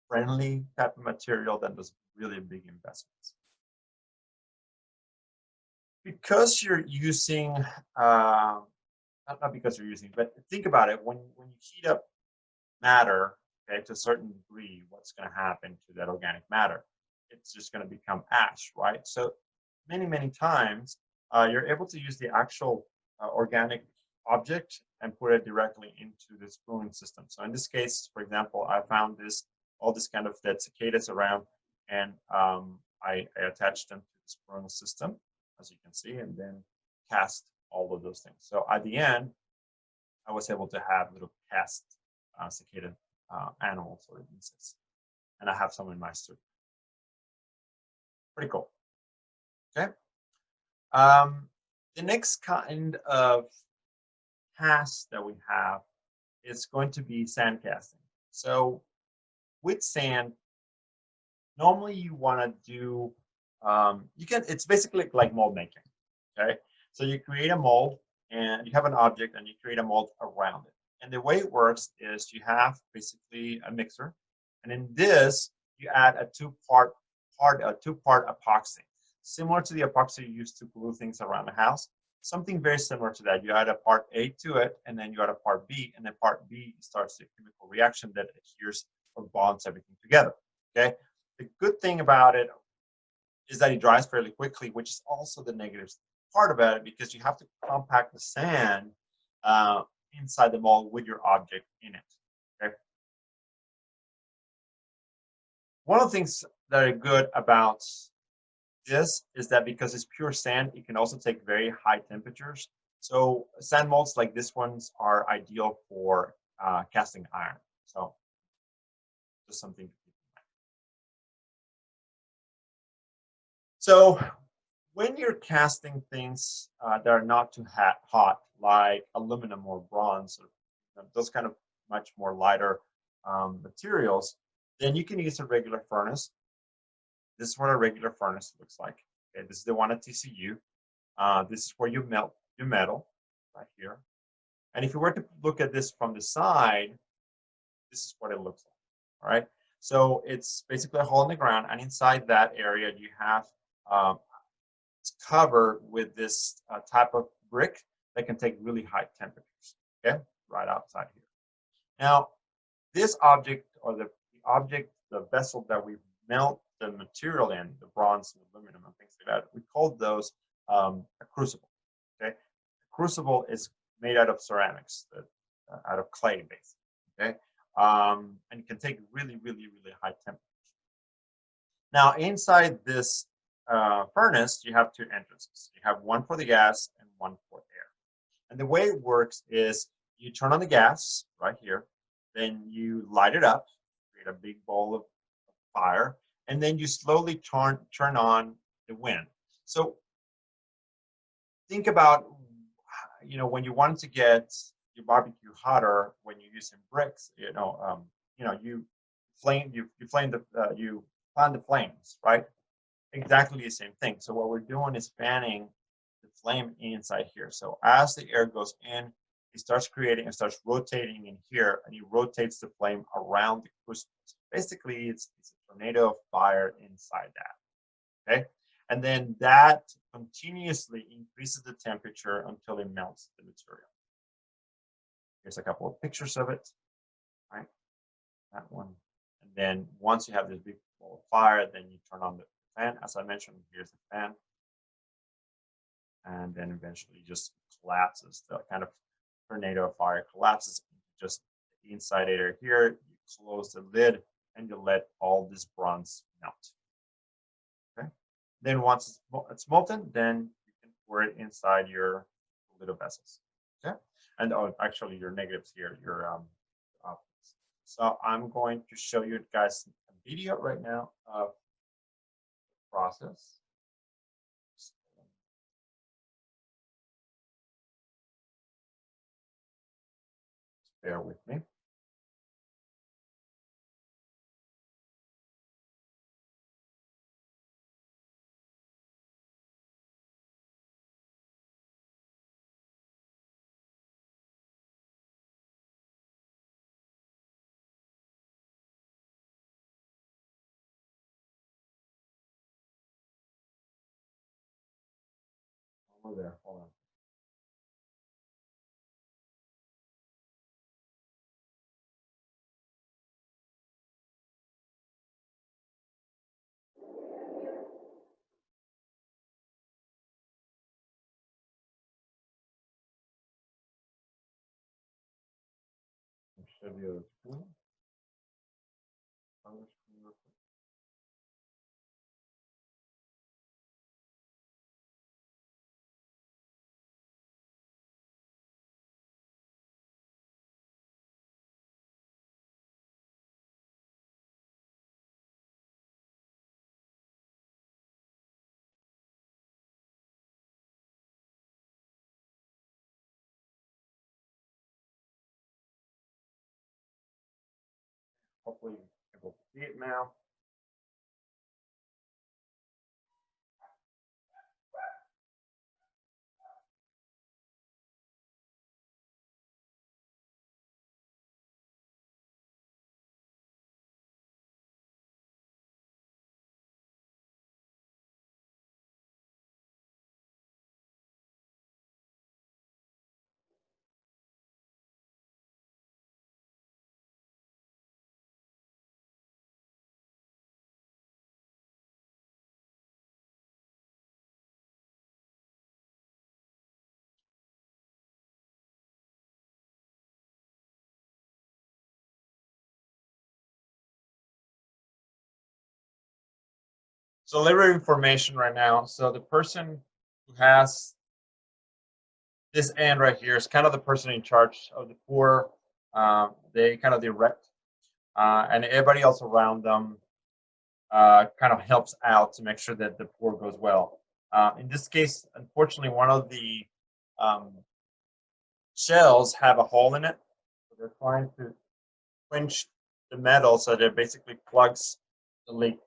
friendly type of material than those really big investments. Because you're using, not because you're using, but think about it, when you heat up matter, okay, to a certain degree, what's going to happen to that organic matter? It's just going to become ash, right? So many, many times, you're able to use the actual organic object and put it directly into this brewing system. So in this case, for example, I found all this kind of dead cicadas around, and I attached them to this brewing system, as you can see, and then cast all of those things. So at the end, I was able to have little cast cicada animals or insects, and I have some in my studio. Pretty cool. Okay. The next kind of cast that we have is going to be sand casting. So with sand, normally you want to do, it's basically like mold making, okay? So you create a mold and you have an object and you create a mold around it. And the way it works is you have basically a mixer, and in this, you add a two-part epoxy, similar to the epoxy you use to glue things around the house. something very similar to that. You add a part A to it, and then you add a part B, and then part B starts the chemical reaction that adheres or bonds everything together. Okay. The good thing about it is that it dries fairly quickly, which is also the negative part about it because you have to compact the sand uh, inside the mold with your object in it. Okay. One of the things that are good about this is that because it's pure sand, it can also take very high temperatures. So sand molds like this ones are ideal for casting iron. So just something to keep in mind. So when you're casting things that are not too hot, like aluminum or bronze, or those kind of much more lighter materials, then you can use a regular furnace. This is what a regular furnace looks like. Okay, this is the one at TCU. This is where you melt your metal right here. And if you were to look at this from the side, this is what it looks like. All right. So it's basically a hole in the ground, and inside that area you have it's covered with this type of brick that can take really high temperatures. Okay, right outside here. Now, this object or the object, the vessel that we melt the material in, the bronze and aluminum and things like that, we call those a crucible. Okay, a crucible is made out of ceramics, out of clay, basically. Okay, and it can take really, really, really high temperatures. Now, inside this furnace, you have two entrances. You have one for the gas and one for air. And the way it works is you turn on the gas right here, then you light it up, create a big bowl of fire, and then you slowly turn on the wind. So think about, when you want to get your barbecue hotter when you're using bricks, you flame you fan the flames, right? Exactly the same thing. So what we're doing is fanning the flame inside here. So as the air goes in, it starts creating and starts rotating in here, and it rotates the flame around the crucible. Basically, it's a tornado of fire inside that. Okay, and then that continuously increases the temperature until it melts the material. Here's a couple of pictures of it. Right, that one. And then once you have this big ball of fire, then you turn on the fan. As I mentioned, here's the fan. And then eventually just collapses. The kind of tornado of fire collapses just the inside area here. You close the lid and you let all this bronze melt. Okay. Then once it's molten, then you can pour it inside your little vessels. Okay. And actually your negatives here, your opposites. So I'm going to show you guys a video right now of the process. Bear with me. Over there, hold on. Show you the screen. On the screen real quick. Hopefully you're able to see it now. So a little information right now. So the person who has this end right here is kind of the person in charge of the pour. They kind of direct, and everybody else around them kind of helps out to make sure that the pour goes well. In this case, unfortunately, one of the um, shells have a hole in it. So they're trying to quench the metal so that it basically plugs the leak.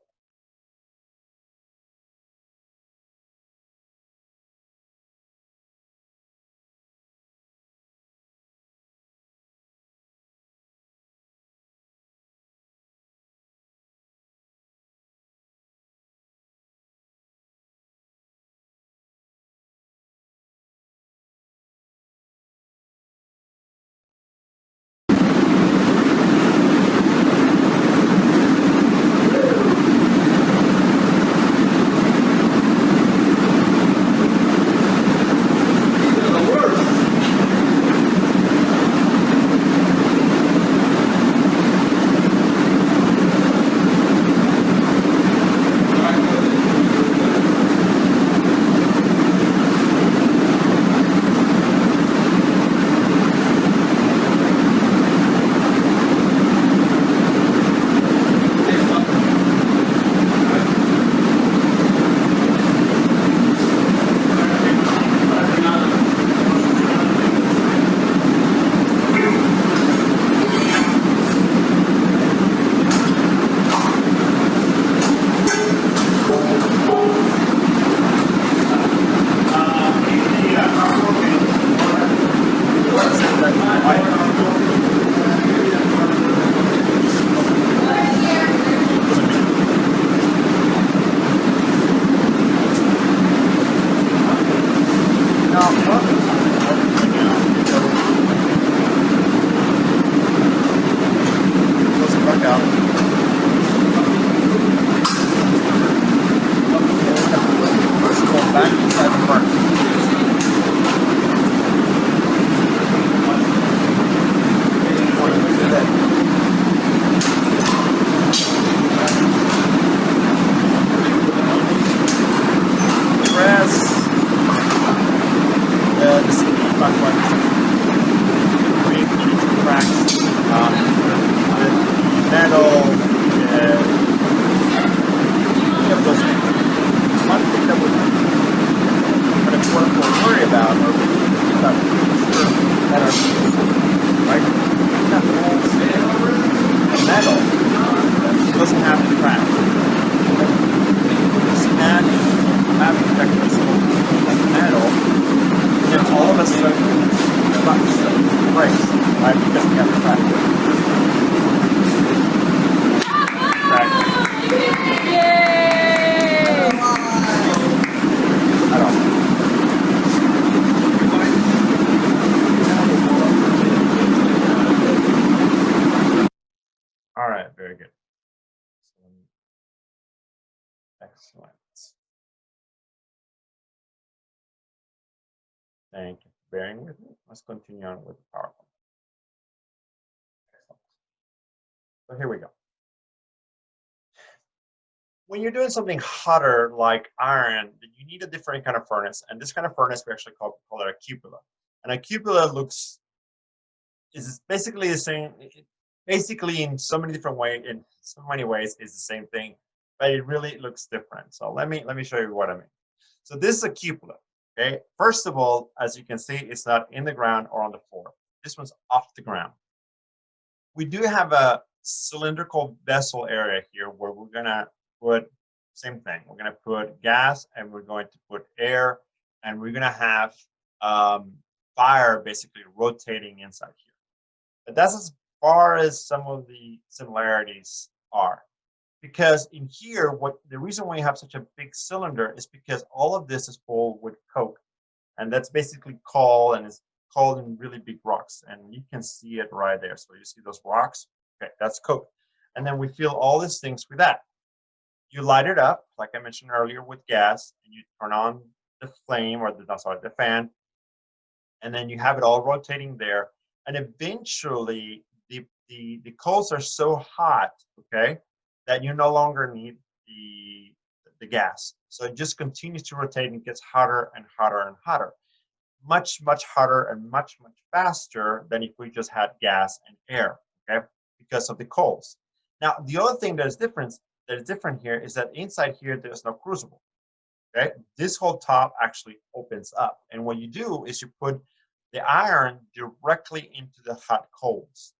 All right, very good. Excellent. Thank you for bearing with me. Let's continue on with the PowerPoint. Excellent. So here we go. When you're doing something hotter like iron, you need a different kind of furnace. And this kind of furnace we actually call it a cupola. And a cupola is basically the same. Basically, in so many different ways, in so many ways, is the same thing, but it really looks different. So let me show you what I mean. So this is a cupola. Okay. First of all, as you can see, it's not in the ground or on the floor. This one's off the ground. We do have a cylindrical vessel area here where we're gonna put same thing. We're gonna put gas and we're going to put air, and we're gonna have fire basically rotating inside here. But that's as far as some of the similarities are. Because in here, what the reason why you have such a big cylinder is because all of this is full with coke. And that's basically coal, and it's coal in really big rocks. And you can see it right there. So you see those rocks? Okay, that's coke. And then we fill all these things with that. You light it up, like I mentioned earlier, with gas, and you turn on the flame or the fan, and then you have it all rotating there. And eventually, the coals are so hot, okay, that you no longer need the gas. So it just continues to rotate and gets hotter and hotter and hotter. Much, much hotter and much, much faster than if we just had gas and air, okay, because of the coals. Now, the other thing that is different here is that inside here, there's no crucible, okay? This whole top actually opens up. And what you do is you put the iron directly into the hot coals.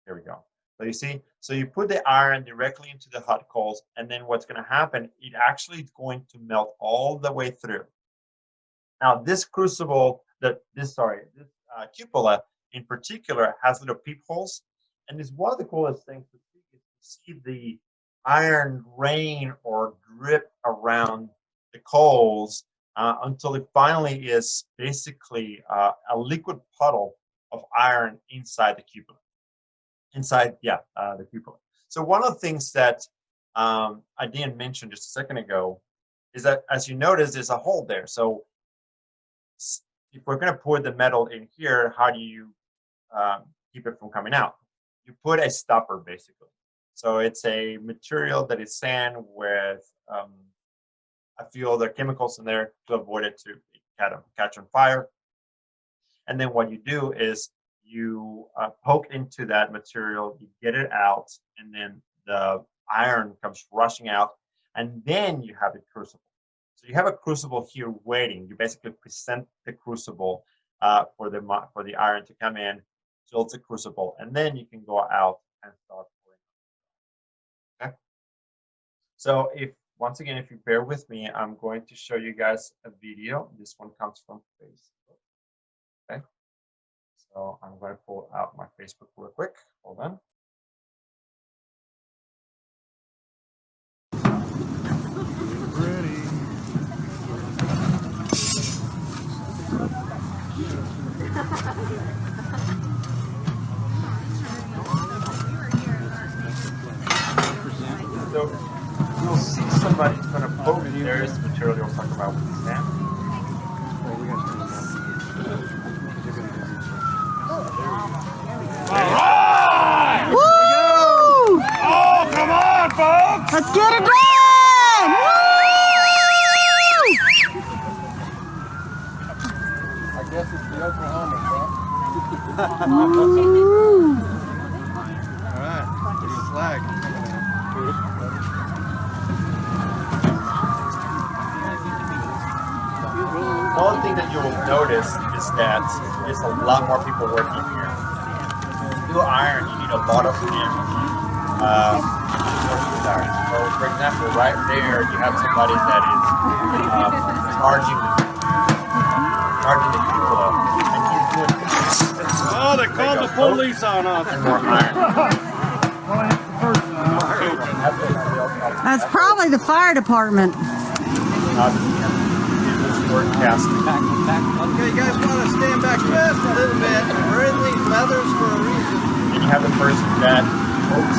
There we go. So you see, so you put the iron directly into the hot coals, and then what's going to happen, it actually is going to melt all the way through. Now, this crucible, this cupola in particular has little peepholes, and it's one of the coolest things to see is to see the iron rain or drip around the coals until it finally is basically a liquid puddle of iron inside the cupola. The cupola. So one of the things that I didn't mention just a second ago is that, as you notice, there's a hole there. So if we're going to pour the metal in here, how do you keep it from coming out? You put a stopper, basically. So it's a material that is sand with a few other chemicals in there to avoid it to catch on fire. And then what you do is you poke into that material, you get it out, and then the iron comes rushing out, and then you have the crucible. So you have a crucible here waiting. You basically present the crucible for the iron to come in, fills the crucible, and then you can go out and start pouring. Okay. So once again, if you bear with me, I'm going to show you guys a video. This one comes from Facebook. Okay. So I'm going to pull out my Facebook real quick. Hold on. So you'll see somebody's going to poke. There is the material you'll talk about with the sand. All right! Woo! Oh, come on, folks! Let's get it done! Woo! I guess it's the Oklahoma, huh? All right, there's a flag. One thing that you will notice is that there's a lot more people working here. To do iron, you need a lot of hands. So, for example, right there, you have somebody that is charging the cupola, and he's doing. Oh, they called the police on us. And more iron. That's probably the fire department. Okay, you guys want to stand back just a little bit. We're in these leathers for a reason. Then you have the person that pokes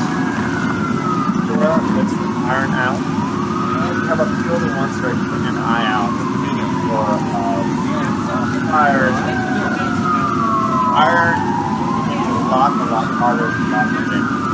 gets the iron out. And you have a few other ones that are putting an eye out for fires. Iron is a lot harder to stop than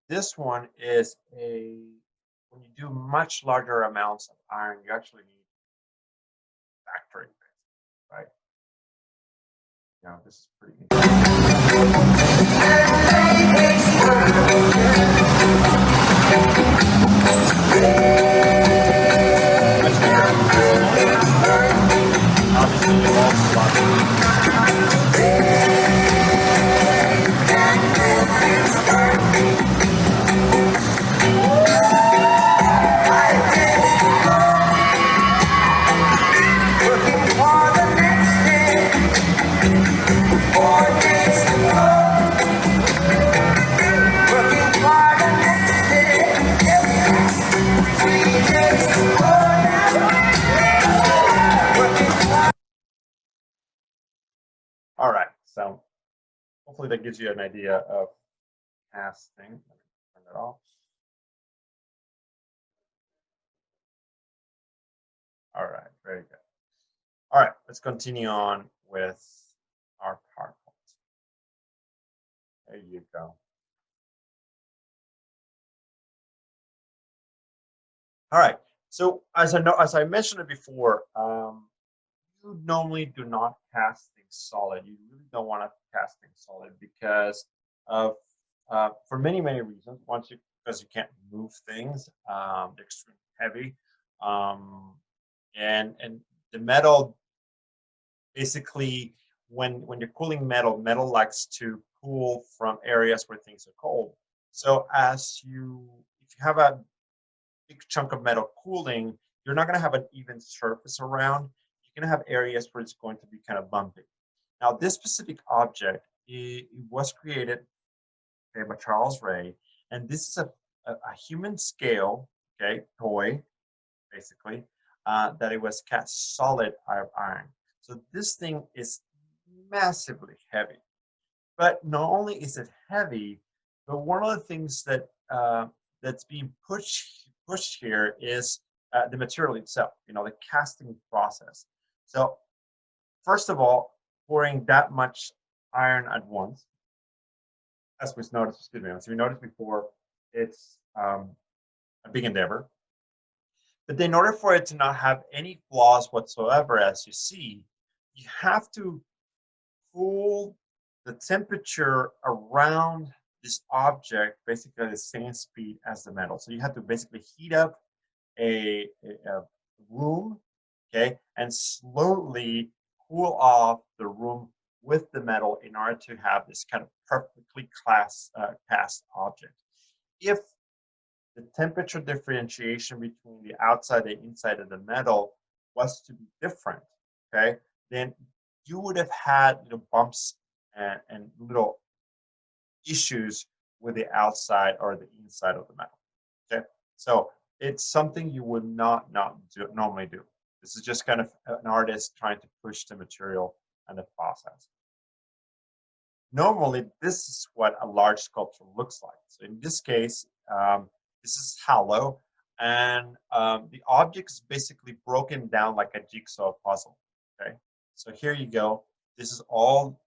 This one is when you do much larger amounts of iron, you actually need factory, right? Now this is pretty interesting. Much bigger. Obviously, you lost a lot. All right, so hopefully that gives you an idea of casting. Let me turn that off. All right, very good. All right, let's continue on with our PowerPoint. There you go. All right, so as I mentioned it before, you normally do not cast things solid. You really don't want to cast things solid because of for many reasons. Because you can't move things, they're extremely heavy, and the metal basically when you're cooling metal likes to cool from areas where things are cold. So if you have a big chunk of metal cooling, you're not going to have an even surface around. You're going to have areas where it's going to be kind of bumpy. Now, this specific object, it was created by Charles Ray, and this is a human scale, okay, toy, basically, that it was cast solid out of iron. So this thing is massively heavy. But not only is it heavy, but one of the things that that's being pushed here is the material itself. The casting process. So first of all, pouring that much iron at once, as we noticed, as we noticed before, it's a big endeavor. But in order for it to not have any flaws whatsoever, as you see, you have to cool the temperature around this object basically at the same speed as the metal. So you have to basically heat up a room, okay, and slowly cool off the room with the metal in order to have this kind of perfectly cast object. If the temperature differentiation between the outside and inside of the metal was to be different, okay, then you would have had bumps and little issues with the outside or the inside of the metal. Okay, so it's something you would not normally do. This is just kind of an artist trying to push the material and the process. Normally, this is what a large sculpture looks like. So in this case, this is hollow, and the object is basically broken down like a jigsaw puzzle. Okay, so here you go. This is all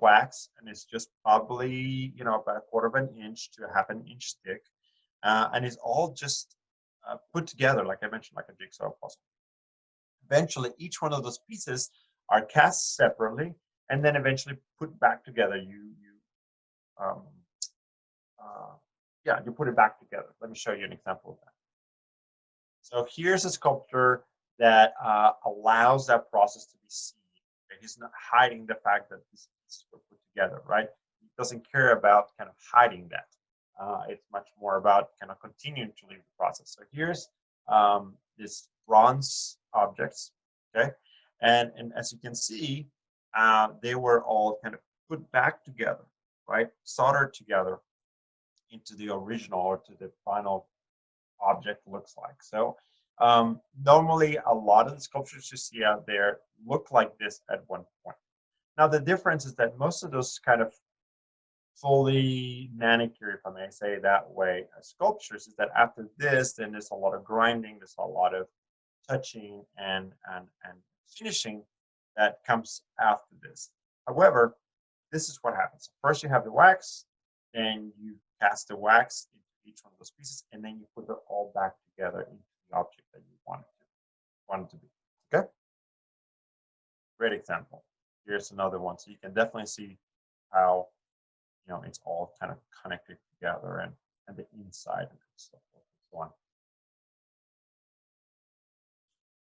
wax, and it's just probably about a quarter of an inch to a half an inch thick, and it's all just put together, like I mentioned, like a jigsaw puzzle. Eventually, each one of those pieces are cast separately, and then eventually put back together. You put it back together. Let me show you an example of that. So here's a sculptor that allows that process to be seen. Okay? He's not hiding the fact that these pieces were put together, right? He doesn't care about kind of hiding that. It's much more about kind of continuing to leave the process. So here's this bronze objects, okay? And as you can see, they were all kind of put back together, right? Soldered together into the original or to the final object looks like. So normally a lot of the sculptures you see out there look like this at one point. Now the difference is that most of those kind of fully manicured, if I may say that way, sculptures is that after this, then there's a lot of grinding, there's a lot of touching and finishing that comes after this. However, this is what happens. First you have the wax, then you cast the wax into each one of those pieces, and then you put it all back together into the object that you want it to be. Okay? Great example. Here's another one. So you can definitely see how, it's all kind of connected together and the inside and so forth and so on.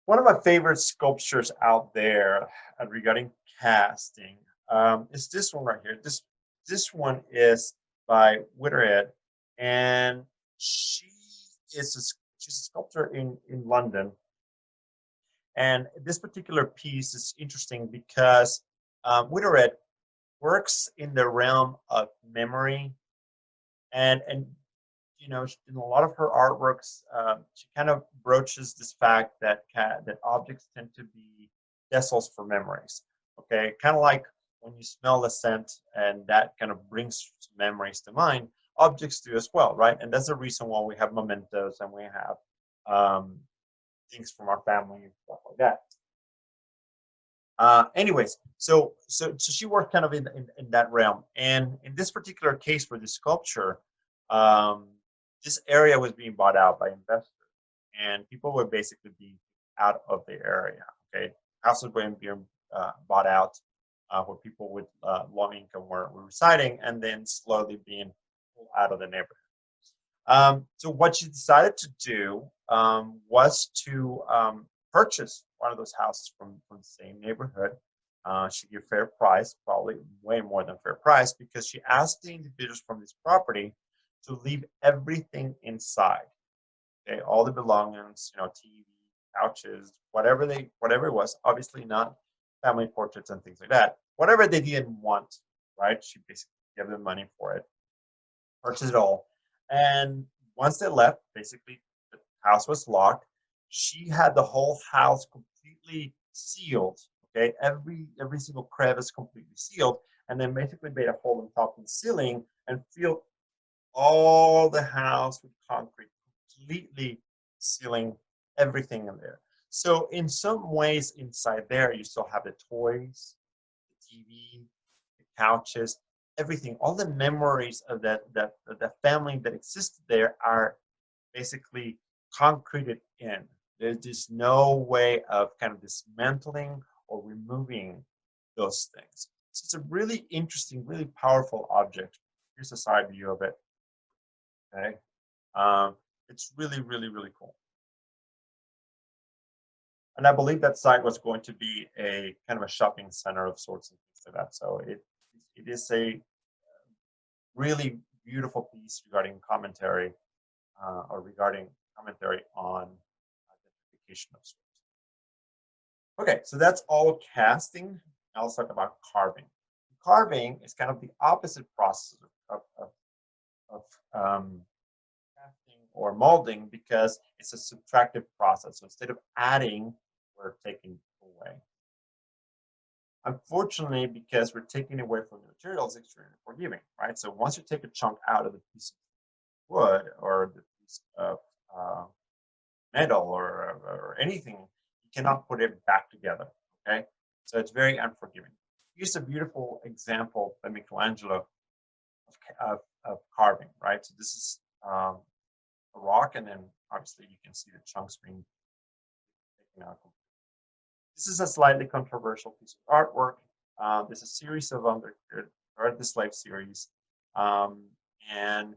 One of my favorite sculptures out there regarding casting is this one right here. This one is by Whittered, and she's a sculptor in London. And this particular piece is interesting because Whittered works in the realm of memory, and in a lot of her artworks, she kind of broaches this fact that objects tend to be vessels for memories. Okay, kind of like when you smell a scent and that kind of brings memories to mind, objects do as well, right? And that's the reason why we have mementos and we have things from our family and stuff like that. Anyways, so she worked kind of in that realm, and in this particular case for this sculpture, this area was being bought out by investors, and people were basically being out of the area. Okay, houses were being bought out where people with low income were residing, and then slowly being pulled out of the neighborhood. So what she decided to do was to purchase one of those houses from the same neighborhood. She gave fair price, probably way more than fair price, because she asked the individuals from this property to leave everything inside. Okay, all the belongings, TV, couches, whatever it was. Obviously not family portraits and things like that. Whatever they didn't want, right? She basically gave them money for it, purchased it all, and once they left, basically the house was locked. She had the whole house completely sealed. Okay, every single crevice completely sealed, and then basically made a hole on top of the ceiling and filled all the house with concrete, completely sealing everything in there. So in some ways inside there, you still have the toys, the TV, the couches, everything. All the memories of the family that existed there are basically concreted in. There's just no way of kind of dismantling or removing those things. So it's a really interesting, really powerful object. Here's a side view of it. Okay, it's really, really, really cool. And I believe that site was going to be a kind of a shopping center of sorts and things like that. So it is a really beautiful piece regarding commentary or regarding commentary on identification of sorts. Okay, so that's all casting. Now let's talk about carving. Carving is kind of the opposite process of casting or molding, because it's a subtractive process. So instead of adding, we're taking away. Unfortunately, because we're taking away from the materials, it's extremely forgiving, right? So once you take a chunk out of the piece of wood or the piece of metal or anything, you cannot put it back together, okay? So it's very unforgiving. Here's a beautiful example by Michelangelo of carving, right? So this is a rock, and then obviously you can see the chunks being taken out. This is a slightly controversial piece of artwork. There's a series of the Slave series, and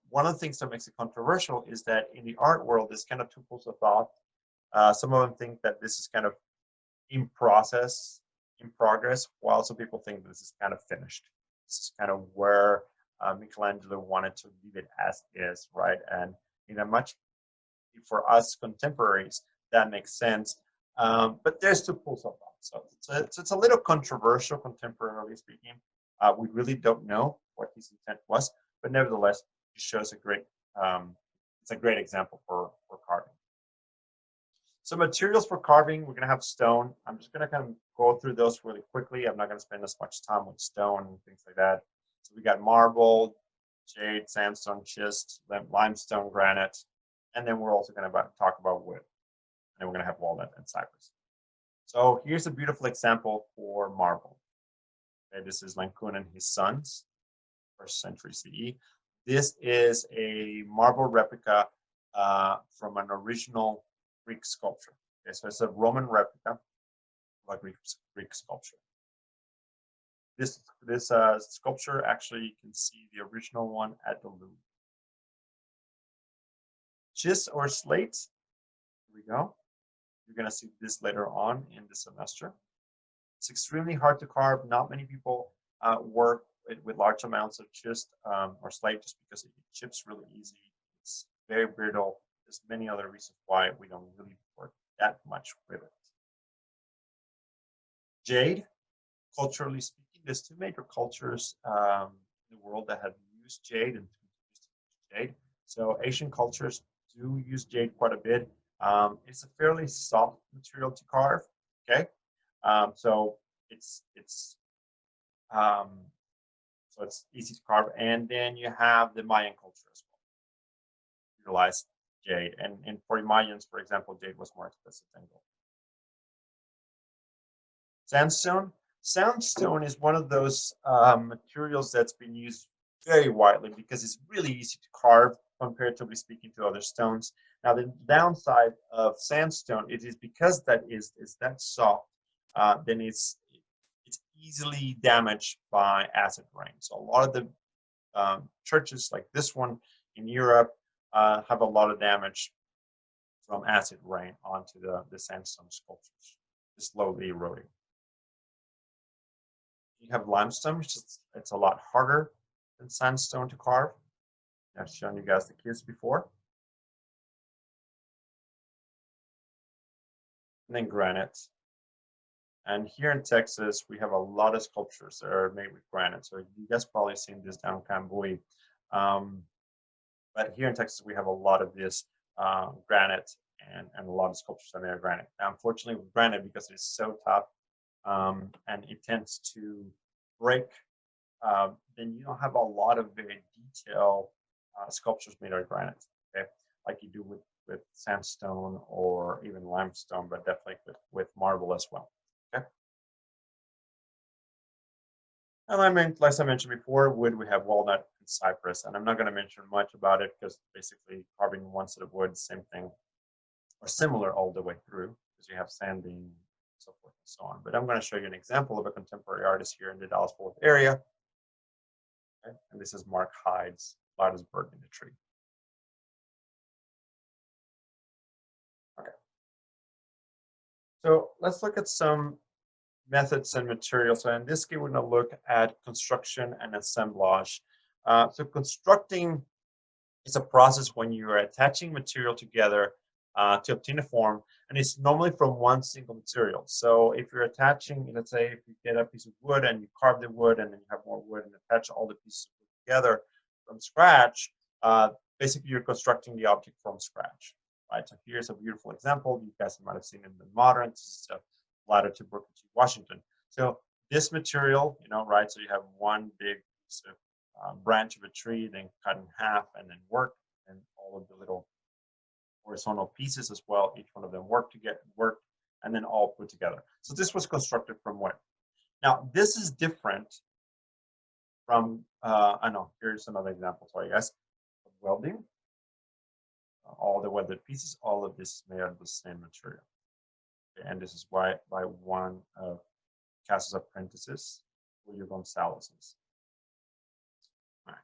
one of the things that makes it controversial is that in the art world, there's kind of two schools of thought. Some of them think that this is kind of in process, in progress, while some people think that this is kind of finished. This is kind of where Michelangelo wanted to leave it as is, right? And in a much, for us contemporaries, that makes sense. But there's two pools of thought. So it's a little controversial, contemporarily speaking. We really don't know what his intent was, but nevertheless, it shows a great, it's a great example for carving. So materials for carving, we're going to have stone. I'm just going to kind of go through those really quickly. I'm not going to spend as much time with stone and things like that. So we got marble, jade, sandstone, schist, limestone, granite, and then we're also going to talk about wood. And then we're going to have walnut and cypress. So here's a beautiful example for marble. Okay, this is Laocoon and his sons, 1st century CE. This is a marble replica from an original Greek sculpture. Okay, so it's a Roman replica of a Greek sculpture. This sculpture, actually, you can see the original one at the Louvre. Schist or slate, here we go. You're going to see this later on in the semester. It's extremely hard to carve. Not many people work with large amounts of schist or slate just because it chips really easy. It's very brittle. There's many other reasons why we don't really work that much with it. Jade, culturally speaking, there's two major cultures in the world that have used jade and jade. So Asian cultures do use jade quite a bit. It's a fairly soft material to carve. Okay, so it's easy to carve. And then you have the Mayan culture as well. Utilize jade, and for Mayans, for example, jade was more expensive than gold. Sandstone. Sandstone is one of those materials that's been used very widely because it's really easy to carve, comparatively speaking, to other stones. Now, the downside of sandstone is because that is that soft, then it's easily damaged by acid rain. So a lot of the churches like this one in Europe have a lot of damage from acid rain onto the sandstone sculptures, slowly eroding. You have limestone, which is it's a lot harder than sandstone to carve. I've shown you guys the case before. And then granite. And here in Texas, we have a lot of sculptures that are made with granite. So you guys probably seen this down Camboy. But here in Texas, we have a lot of this granite and a lot of sculptures that are made of granite. Now, unfortunately, with granite, because it's so tough and it tends to break, then you don't have a lot of very detailed sculptures made out of granite, okay, like you do with sandstone or even limestone, but definitely with marble as well. Okay. And like I mentioned before, wood, we have walnut and cypress, and I'm not going to mention much about it because basically carving one set of wood, same thing, or similar all the way through, because you have sanding and so forth and so on. But I'm going to show you an example of a contemporary artist here in the Dallas-Fort Worth area. Okay. And this is Mark Hyde's Loudest Bird in the Tree. Okay. So let's look at some methods and materials. So in this case, we're going to look at construction and assemblage. So constructing is a process when you are attaching material together to obtain a form, and it's normally from one single material. So if you're attaching, let's say if you get a piece of wood and you carve the wood and then you have more wood and attach all the pieces together from scratch, basically you're constructing the object from scratch, right? So here's a beautiful example. You guys might have seen in the modern. This is a ladder to Booker T. Washington. So this material, right? So you have one big piece of branch of a tree, then cut in half and then worked, and all of the little horizontal pieces as well. Each one of them worked and then all put together. So this was constructed from wood. Now this is different from I know here's another example for you guys of welding. All the welded pieces, all of this is made out of the same material. Okay, and this is by one of Casa's apprentices, Julio Gonzalez. Right.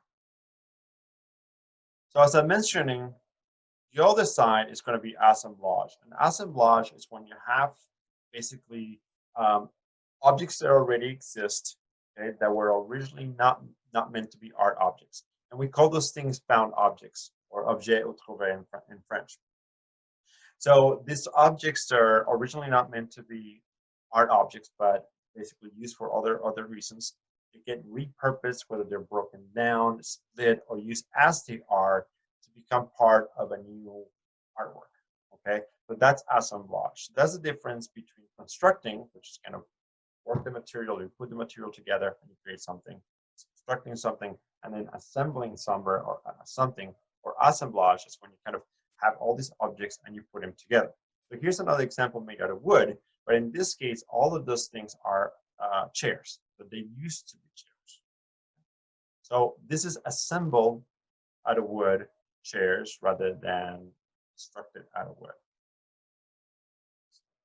So as I'm mentioning, the other side is going to be assemblage. And assemblage is when you have basically objects that already exist, okay, that were originally not meant to be art objects. And we call those things found objects, or objets retrouvés in French. So these objects are originally not meant to be art objects, but basically used for other reasons. They get repurposed, whether they're broken down, split, or used as they are to become part of a new artwork. Okay, so that's assemblage. That's the difference between constructing, which is kind of work the material, you put the material together and you create something, constructing something, and then assembling something, or assemblage is when you kind of have all these objects and you put them together. So here's another example made out of wood, but in this case, all of those things are chairs, but they used to be chairs. So this is assembled out of wood chairs rather than constructed out of wood.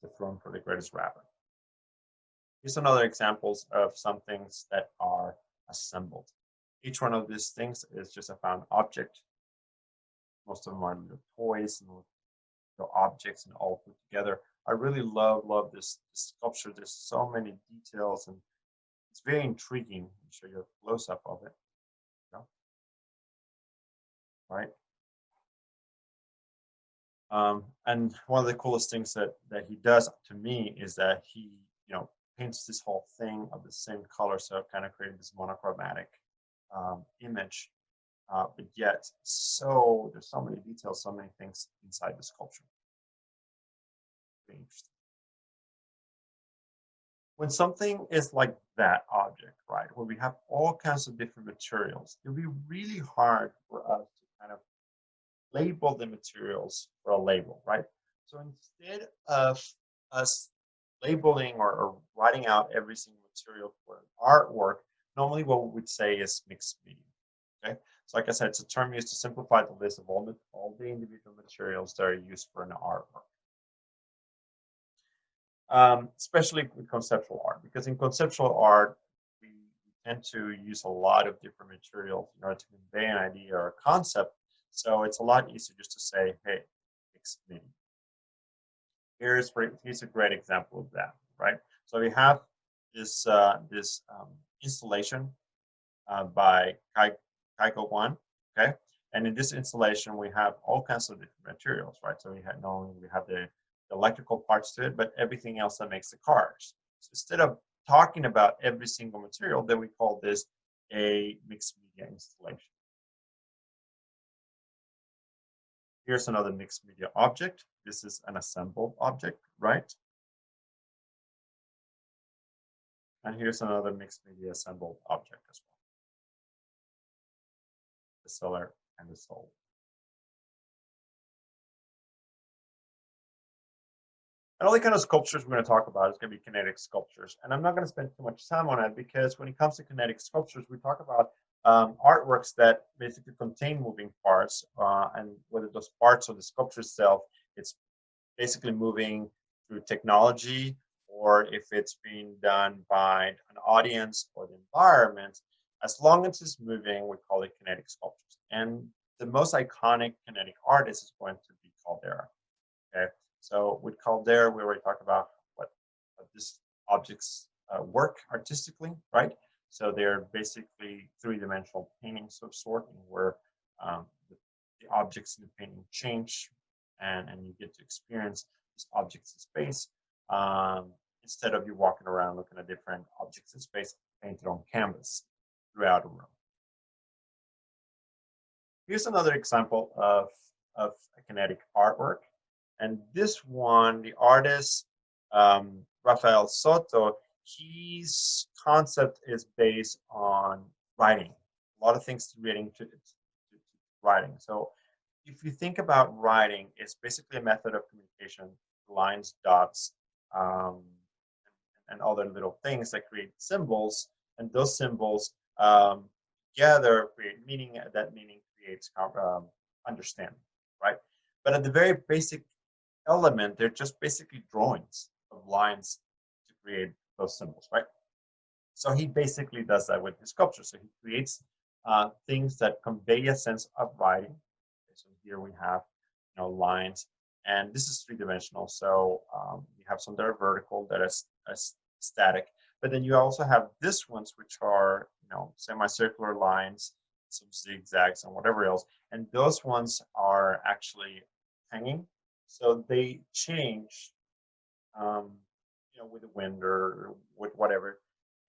The throne for the greatest rapper. Here's another examples of some things that are assembled. Each one of these things is just a found object. Most of them are little toys and little objects and all put together. I really love this sculpture. There's so many details and it's very intriguing. Let me show you a close-up of it. Right? And one of the coolest things that he does to me is that he, paints this whole thing of the same color, so it kind of created this monochromatic image. But yet, there's so many details, so many things inside the sculpture. Very interesting. When something is like that object, right, where we have all kinds of different materials, it'll be really hard for us to kind of label the materials for a label, right? So instead of us labeling or writing out every single material for an artwork, normally what we would say is mixed media. Okay, so like I said, it's a term used to simplify the list of all the individual materials that are used for an artwork. Especially with conceptual art, because in conceptual art, we tend to use a lot of different materials in order to convey an idea or a concept. So it's a lot easier just to say, hey, mixed media. Here's a great example of that, right? So we have this installation by Kaiko One, okay? And in this installation, we have all kinds of different materials, right? So we have not only we have the electrical parts to it, but everything else that makes the cars. So instead of talking about every single material, then we call this a mixed media installation. Here's another mixed media object. This is an assembled object, right? And here's another mixed media assembled object as well. The seller and the sold. And all the kind of sculptures we're going to talk about is going to be kinetic sculptures. And I'm not going to spend too much time on it because when it comes to kinetic sculptures, we talk about artworks that basically contain moving parts, and whether those parts or the sculpture itself, it's basically moving through technology, or if it's being done by an audience or the environment, as long as it's moving, we call it kinetic sculptures. And the most iconic kinetic artist is going to be Caldera. Okay, so with Caldera, we already talked about what these objects work artistically, right? So they're basically three-dimensional paintings of sort, where the objects in the painting change, and you get to experience these objects in space instead of you walking around looking at different objects in space painted on canvas throughout a room. Here's another example of a kinetic artwork, and this one, the artist Rafael Soto, his concept is based on writing. A lot of things relating to writing. So if you think about writing, it's basically a method of communication, lines, dots, and other little things that create symbols. And those symbols together create meaning. That meaning creates understanding, right? But at the very basic element, they're just basically drawings of lines to create those symbols, right? So he basically does that with his sculpture. So he creates things that convey a sense of writing. So here we have, lines, and this is three-dimensional. So you have some that are vertical, that is static, but then you also have this ones, which are, semicircular lines, some zigzags, and whatever else. And those ones are actually hanging, so they change, with the wind or with whatever,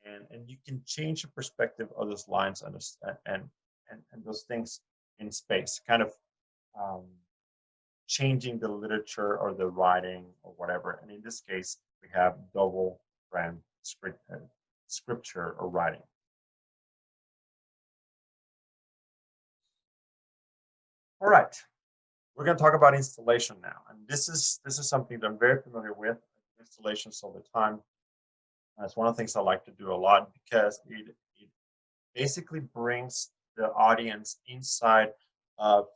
and you can change the perspective of those lines and those things in space, kind of changing the literature or the writing or whatever. And in this case, we have double brand scripture or writing. All right, we're going to talk about installation now, and this is something that I'm very familiar with. Installations all the time. It's one of the things I like to do a lot because it basically brings the audience inside of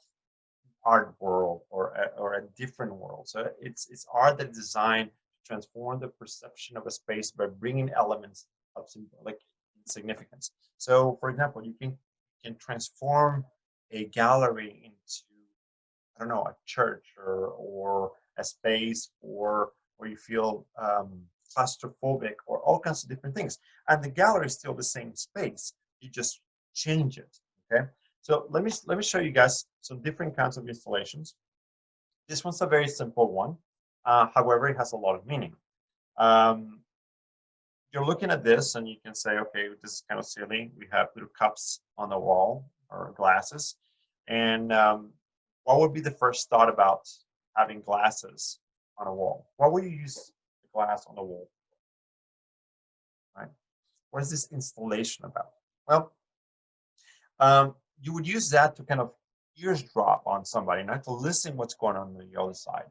art world or a different world. So it's art that is designed to transform the perception of a space by bringing elements of symbolic significance. So, for example, you can transform a gallery into, I don't know, a church or a space or where you feel claustrophobic or all kinds of different things. And the gallery is still the same space. You just change it. Okay. So let me show you guys some different kinds of installations. This one's a very simple one. However, it has a lot of meaning. Um, you're looking at this and you can say, okay, this is kind of silly. We have little cups on the wall or glasses. And what would be the first thought about having glasses on a wall? What would you use the glass on the wall? Right? What is this installation about? Well, you would use that to kind of eavesdrop on somebody, not to listen what's going on the other side.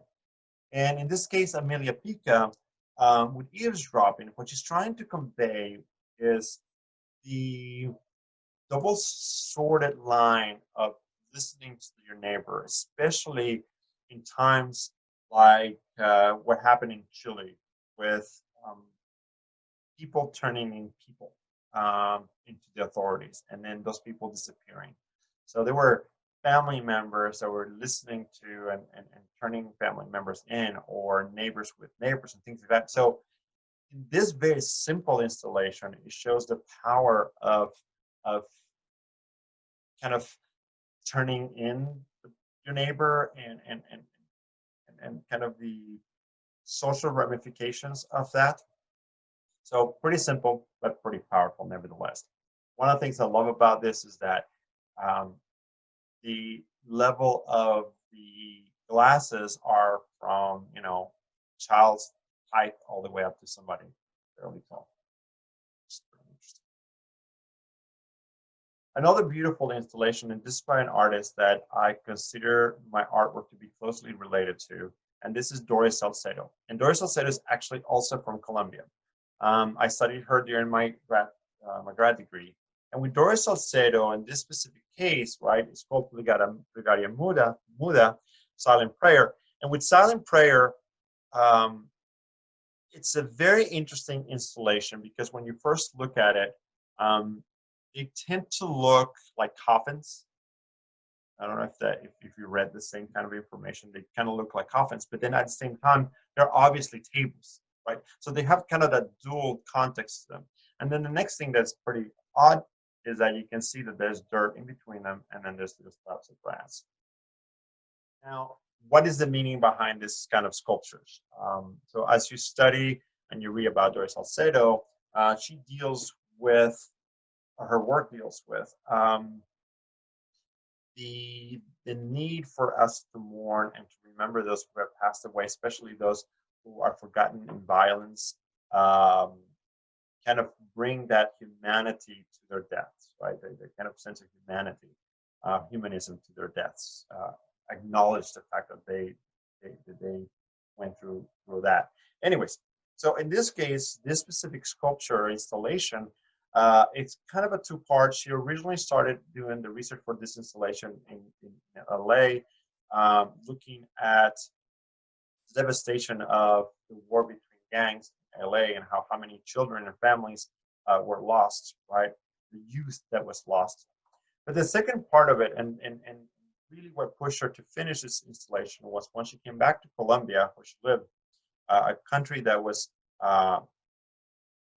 And in this case, Amelia Pica, with eavesdropping, what she's trying to convey is the double-sorted line of listening to your neighbor, especially in times like what happened in Chile with people turning in people into the authorities, and then those people disappearing. So there were family members that were listening to and turning family members in, or neighbors with neighbors and things like that. So in this very simple installation, it shows the power of kind of turning in your neighbor and kind of the social ramifications of that. So pretty simple, but pretty powerful nevertheless. One of the things I love about this is that the level of the glasses are from, child's height all the way up to somebody fairly tall. It's pretty interesting. Another beautiful installation, and this is by an artist that I consider my artwork to be closely related to, and this is Doris Salcedo. And Doris Salcedo is actually also from Colombia. I studied her during my grad degree. And with Doris Salcedo, in this specific case, right, it's called Plegaria Muda, Silent Prayer. And with Silent Prayer, it's a very interesting installation because when you first look at it, they tend to look like coffins. I don't know if you read the same kind of information, they kind of look like coffins, but then at the same time, they're obviously tables, right? So they have kind of that dual context to them. And then the next thing that's pretty odd is that you can see that there's dirt in between them, and then there's little slabs of grass. Now, what is the meaning behind this kind of sculptures? So as you study and you read about Doris Salcedo, she deals with, or her work deals with, the need for us to mourn and to remember those who have passed away, especially those who are forgotten in violence, kind of bring that humanity to their deaths, right? The kind of sense of humanity, humanism to their deaths, acknowledge the fact that they went through that. Anyways, so in this case, this specific sculpture installation, it's kind of a two-part. She originally started doing the research for this installation in LA, looking at the devastation of the war between gangs in LA and how many children and families were lost, right? The youth that was lost. But the second part of it, and really what pushed her to finish this installation, was when she came back to Colombia, where she lived, a country that was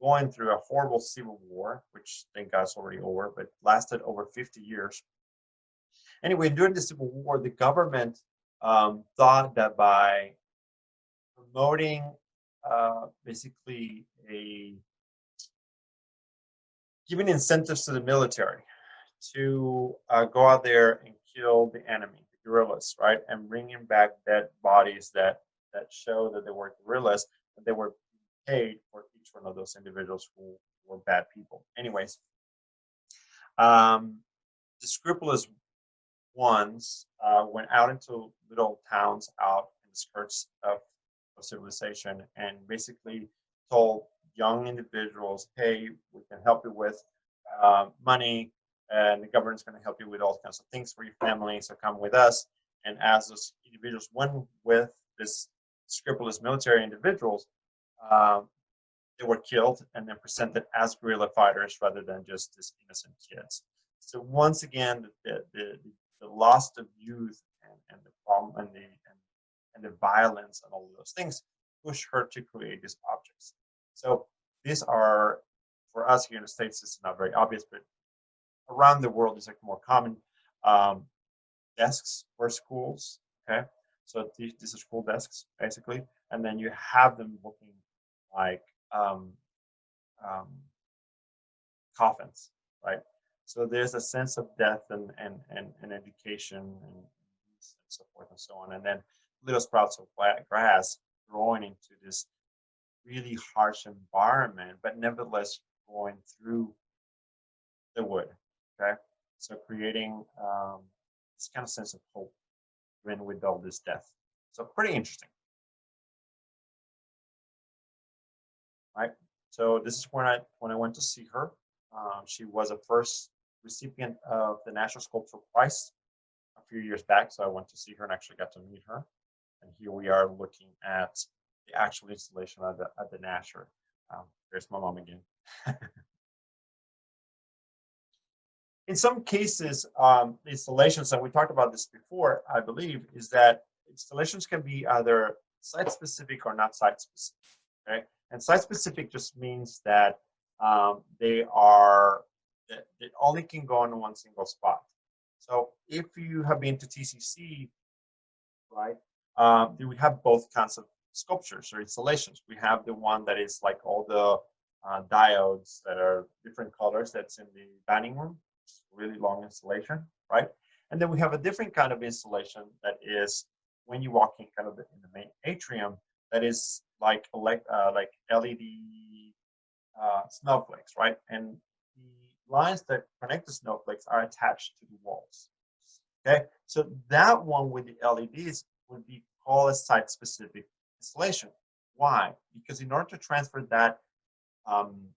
going through a horrible civil war, which thank God is already over, but lasted over 50 years. Anyway, during the Civil War, the government thought that by promoting basically giving incentives to the military to go out there and kill the enemy, the guerrillas, right, and bringing back dead bodies that show that they were guerrillas, that they were paid for each one of those individuals who were bad people. Anyways, the scrupulous ones went out into little towns out in the skirts of civilization and basically told young individuals, hey, we can help you with money, and the government's going to help you with all kinds of things for your family. So come with us. And as those individuals went with this scrupulous military individuals, they were killed and then presented as guerrilla fighters rather than just as innocent kids. So once again, the loss of youth and the problem and the violence and all of those things push her to create these objects. So these are, for us here in the States, it's not very obvious, but around the world it's like more common. Desks for schools, okay? So these are school desks basically, and then you have them looking like coffins, right? So there's a sense of death and education and so forth and so on, and then little sprouts of grass growing into this really harsh environment, but nevertheless going through the wood, okay? So creating this kind of sense of hope when with all this death. So pretty interesting, right? So this is when I went to see her. She was a first recipient of the National Sculpture Prize a few years back. So I went to see her and actually got to meet her. And here we are looking at the actual installation at the Nasher. There's my mom again. In some cases, installations, and we talked about this before, I believe, is that installations can be either site-specific or not site-specific. Okay, and site-specific just means that they only can go in one single spot. So if you have been to TCC, right, we have both kinds of sculptures or installations. We have the one that is like all the diodes that are different colors that's in the dining room. Really long installation, right? And then we have a different kind of installation that is when you walk in kind of in the main atrium, that is like LED snowflakes, right? And the lines that connect the snowflakes are attached to the walls. Okay, so that one with the LEDs would be called a site-specific installation. Why? Because in order to transfer that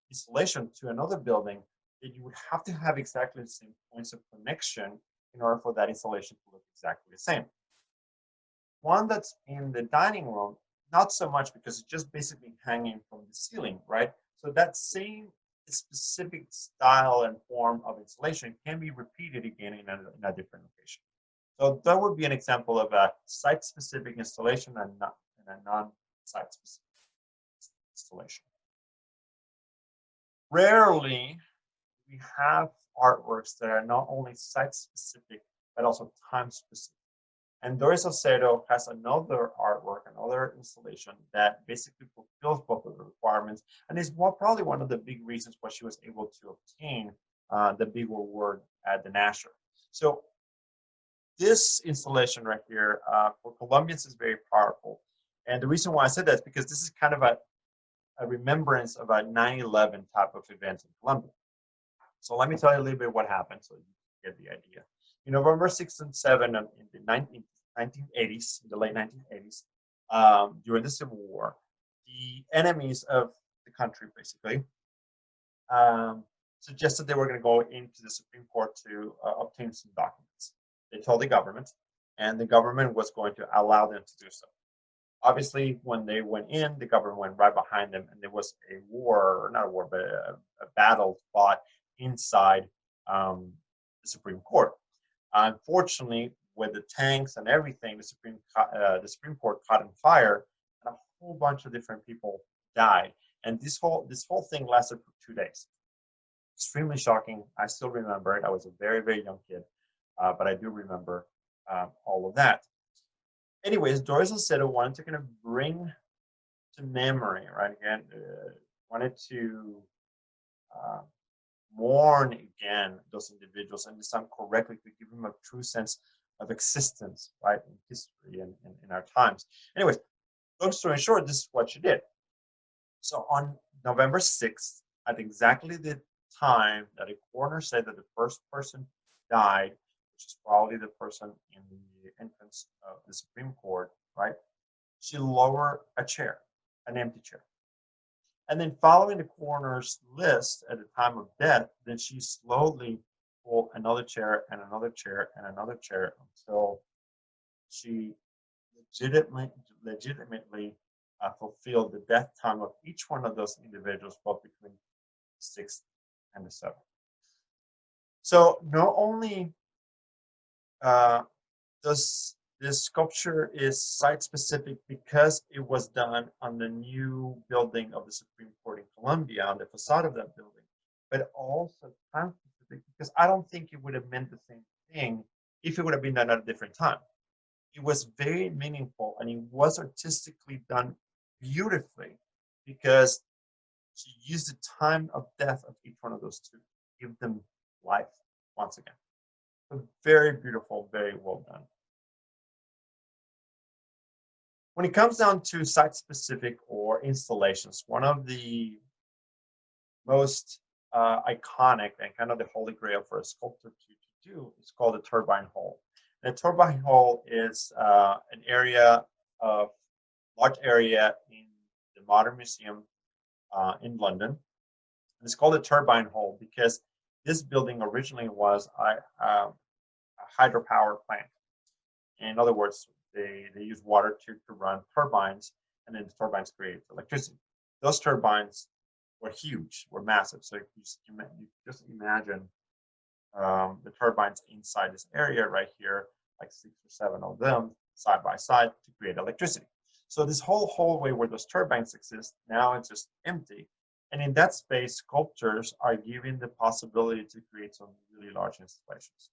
installation to another building, that you would have to have exactly the same points of connection in order for that installation to look exactly the same. One that's in the dining room, not so much because it's just basically hanging from the ceiling, right? So that same specific style and form of installation can be repeated again in a different location. So that would be an example of a site-specific installation and a non-site-specific installation. Rarely we have artworks that are not only site-specific, but also time-specific. And Dori Salcedo has another artwork, another installation that basically fulfills both of the requirements, and is probably one of the big reasons why she was able to obtain the big award at the Nasher. So this installation right here, for Colombians, is very powerful. And the reason why I said that is because this is kind of a remembrance of a 9/11 type of event in Colombia. So let me tell you a little bit what happened so you get the idea. In November 6th and 7th in the 1980s, in the late 1980s, during the Civil War, the enemies of the country basically suggested they were going to go into the Supreme Court to obtain some documents. They told the government, and the government was going to allow them to do so. Obviously, when they went in, the government went right behind them, and there was a war, or not a war, but a battle fought inside the Supreme Court. Unfortunately, with the tanks and everything, the Supreme Court caught on fire, and a whole bunch of different people died. And this whole thing lasted for 2 days. Extremely shocking. I still remember it. I was a very, very young kid, but I do remember all of that. Anyways, Dori Salcedo wanted to kind of bring to memory, right? Again, wanted to mourn again those individuals and this time correctly to give them a true sense of existence, right, in history and in our times. Anyways, long story short, this is what she did. So on November 6th, at exactly the time that a coroner said that the first person died, which is probably the person in the entrance of the Supreme Court, right? She lowered a chair, an empty chair. And then following the coroner's list at the time of death, then she slowly pull another chair and another chair and another chair until she legitimately fulfilled the death time of each one of those individuals, both between the 6th and the 7th. So not only does this sculpture is site-specific because it was done on the new building of the Supreme Court in Columbia, on the facade of that building, but also time-specific because I don't think it would have meant the same thing if it would have been done at a different time. It was very meaningful and it was artistically done beautifully because she used the time of death of each one of those to give them life once again. So very beautiful, very well done. When it comes down to site-specific or installations, one of the most iconic and kind of the holy grail for a sculptor to do is called the Turbine Hall. And the Turbine Hall is an large area in the Modern Museum in London. And it's called the Turbine Hall because this building originally was a hydropower plant. In other words, they use water to run turbines, and then the turbines create electricity. Those turbines were huge, were massive. So you just imagine the turbines inside this area right here, like 6 or 7 of them side by side to create electricity. So this whole hallway where those turbines exist, now it's just empty. And in that space, sculptors are given the possibility to create some really large installations.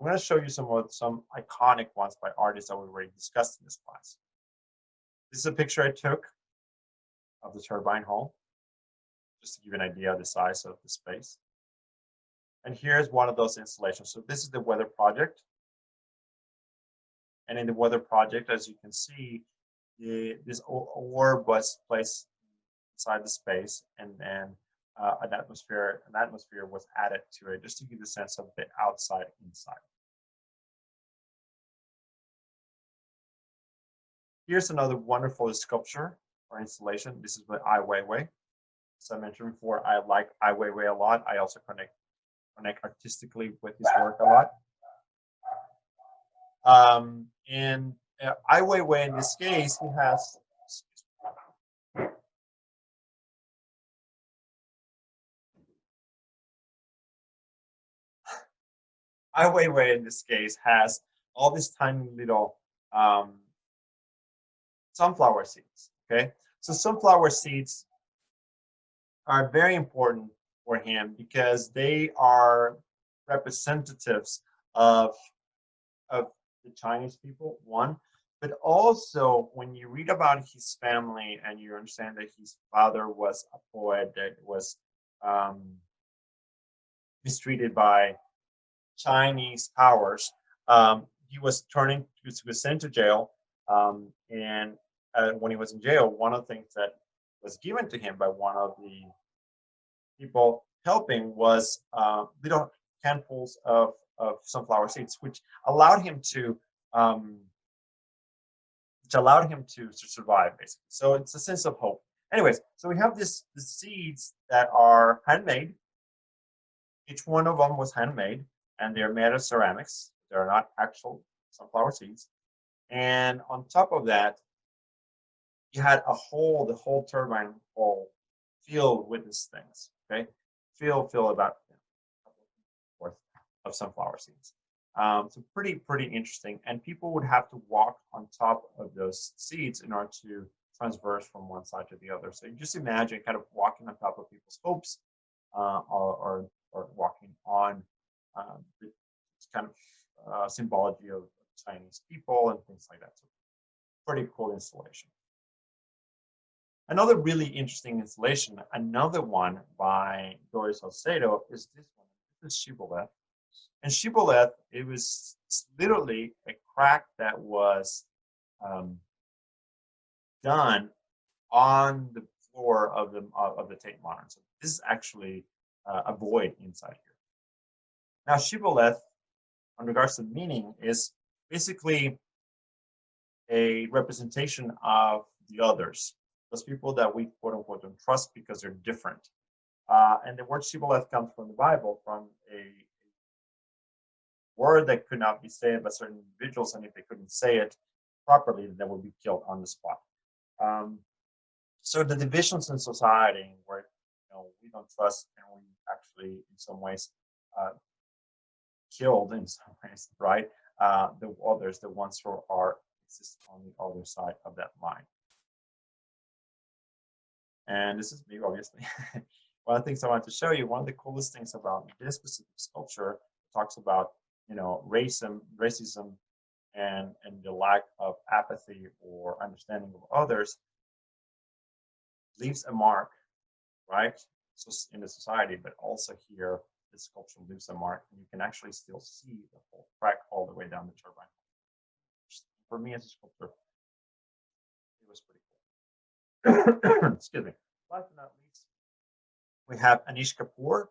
I'm going to show you some iconic ones by artists that we already discussed in this class. This is a picture I took of the Turbine Hall, just to give you an idea of the size of the space. And here's one of those installations. So this is the Weather Project. And in the Weather Project, as you can see, this orb was placed inside the space, and then an atmosphere was added to it, just to give the sense of the outside inside. Here's another wonderful sculpture or installation. This is by Ai Weiwei. As I mentioned before, I like Ai Weiwei a lot. I also connect artistically with his work a lot. And Ai Weiwei, in this case, he has Ai Weiwei in this case has all these tiny little sunflower seeds. Okay, so sunflower seeds are very important for him because they are representatives of the Chinese people, one, but also when you read about his family and you understand that his father was a poet that was mistreated by Chinese powers, he was sent to jail, and when he was in jail, one of the things that was given to him by one of the people helping was little handfuls of sunflower seeds, which allowed him to survive, basically. So it's a sense of hope. Anyways, so we have the seeds that are handmade. Each one of them was handmade, and they're made of ceramics. They're not actual sunflower seeds. And on top of that, you had the whole turbine hall filled with these things. Okay, filled about worth of sunflower seeds. So pretty interesting. And people would have to walk on top of those seeds in order to transverse from one side to the other. So you just imagine kind of walking on top of people's hopes, or walking on the kind of symbology of Chinese people and things like that. So pretty cool installation. Another really interesting installation, another one by Doris Salcedo, is this one. This is Shibboleth. And Shibboleth, it was literally a crack that was done on the floor of the Tate Modern. So this is actually a void inside here. Now, Shibboleth, in regards to meaning, is basically a representation of the others, those people that we quote unquote don't trust because they're different. And the word Shibboleth comes from the Bible, from a word that could not be said by certain individuals, and if they couldn't say it properly, they would be killed on the spot. So the divisions in society where we don't trust and we actually in some ways killed in some ways, right? The others, the ones who are exist on the other side of that line. And this is me, obviously. One of the things I wanted to show you, one of the coolest things about this specific sculpture talks about, racism and the lack of apathy or understanding of others leaves a mark, right? So in the society, but also here, the sculpture leaves a mark, and you can actually still see the whole track all the way down the turbine. For me as a sculptor, it was pretty cool. Excuse me. Last but not least, we have Anish Kapoor.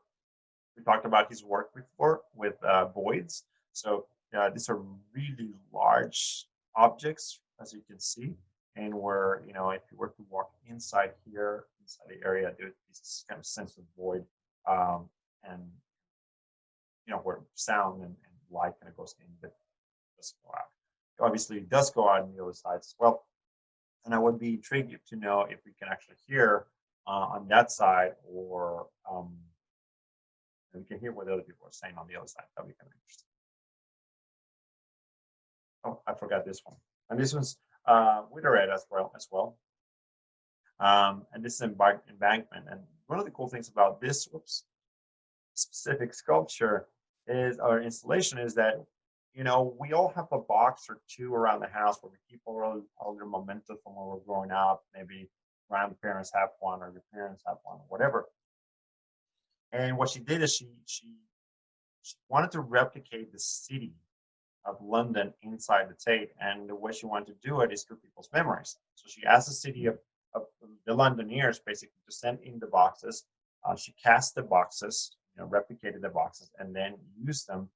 We talked about his work before with voids. So these are really large objects, as you can see, and where if you were to walk inside here, inside the area, there's this kind of sense of void, and where sound and light kind of goes in, but doesn't go out. Obviously, it does go out on the other sides as well. And I would be intrigued to know if we can actually hear on that side, or we can hear what other people are saying on the other side. That'd be kind of interesting. Oh, I forgot this one. And this one's with a red as well. And this is embankment. And one of the cool things about this specific sculpture is, or installation, is that we all have a box or two around the house where we keep all their memento from when we're growing up. Maybe grandparents have one, or your parents have one, or whatever. And what she did is she wanted to replicate the city of London inside the Tate, and the way she wanted to do it is through people's memories. So she asked the city of the Londoners basically to send in the boxes. She cast the boxes, replicated the boxes, and then used them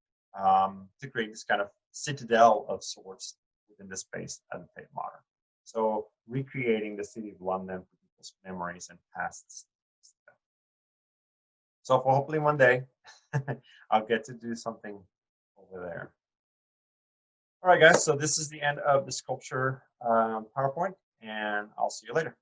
to create this kind of citadel of sorts within the space at the Tate Modern. So recreating the city of London for people's memories and pasts. So for hopefully one day, I'll get to do something over there. All right, guys, so this is the end of the sculpture PowerPoint, and I'll see you later.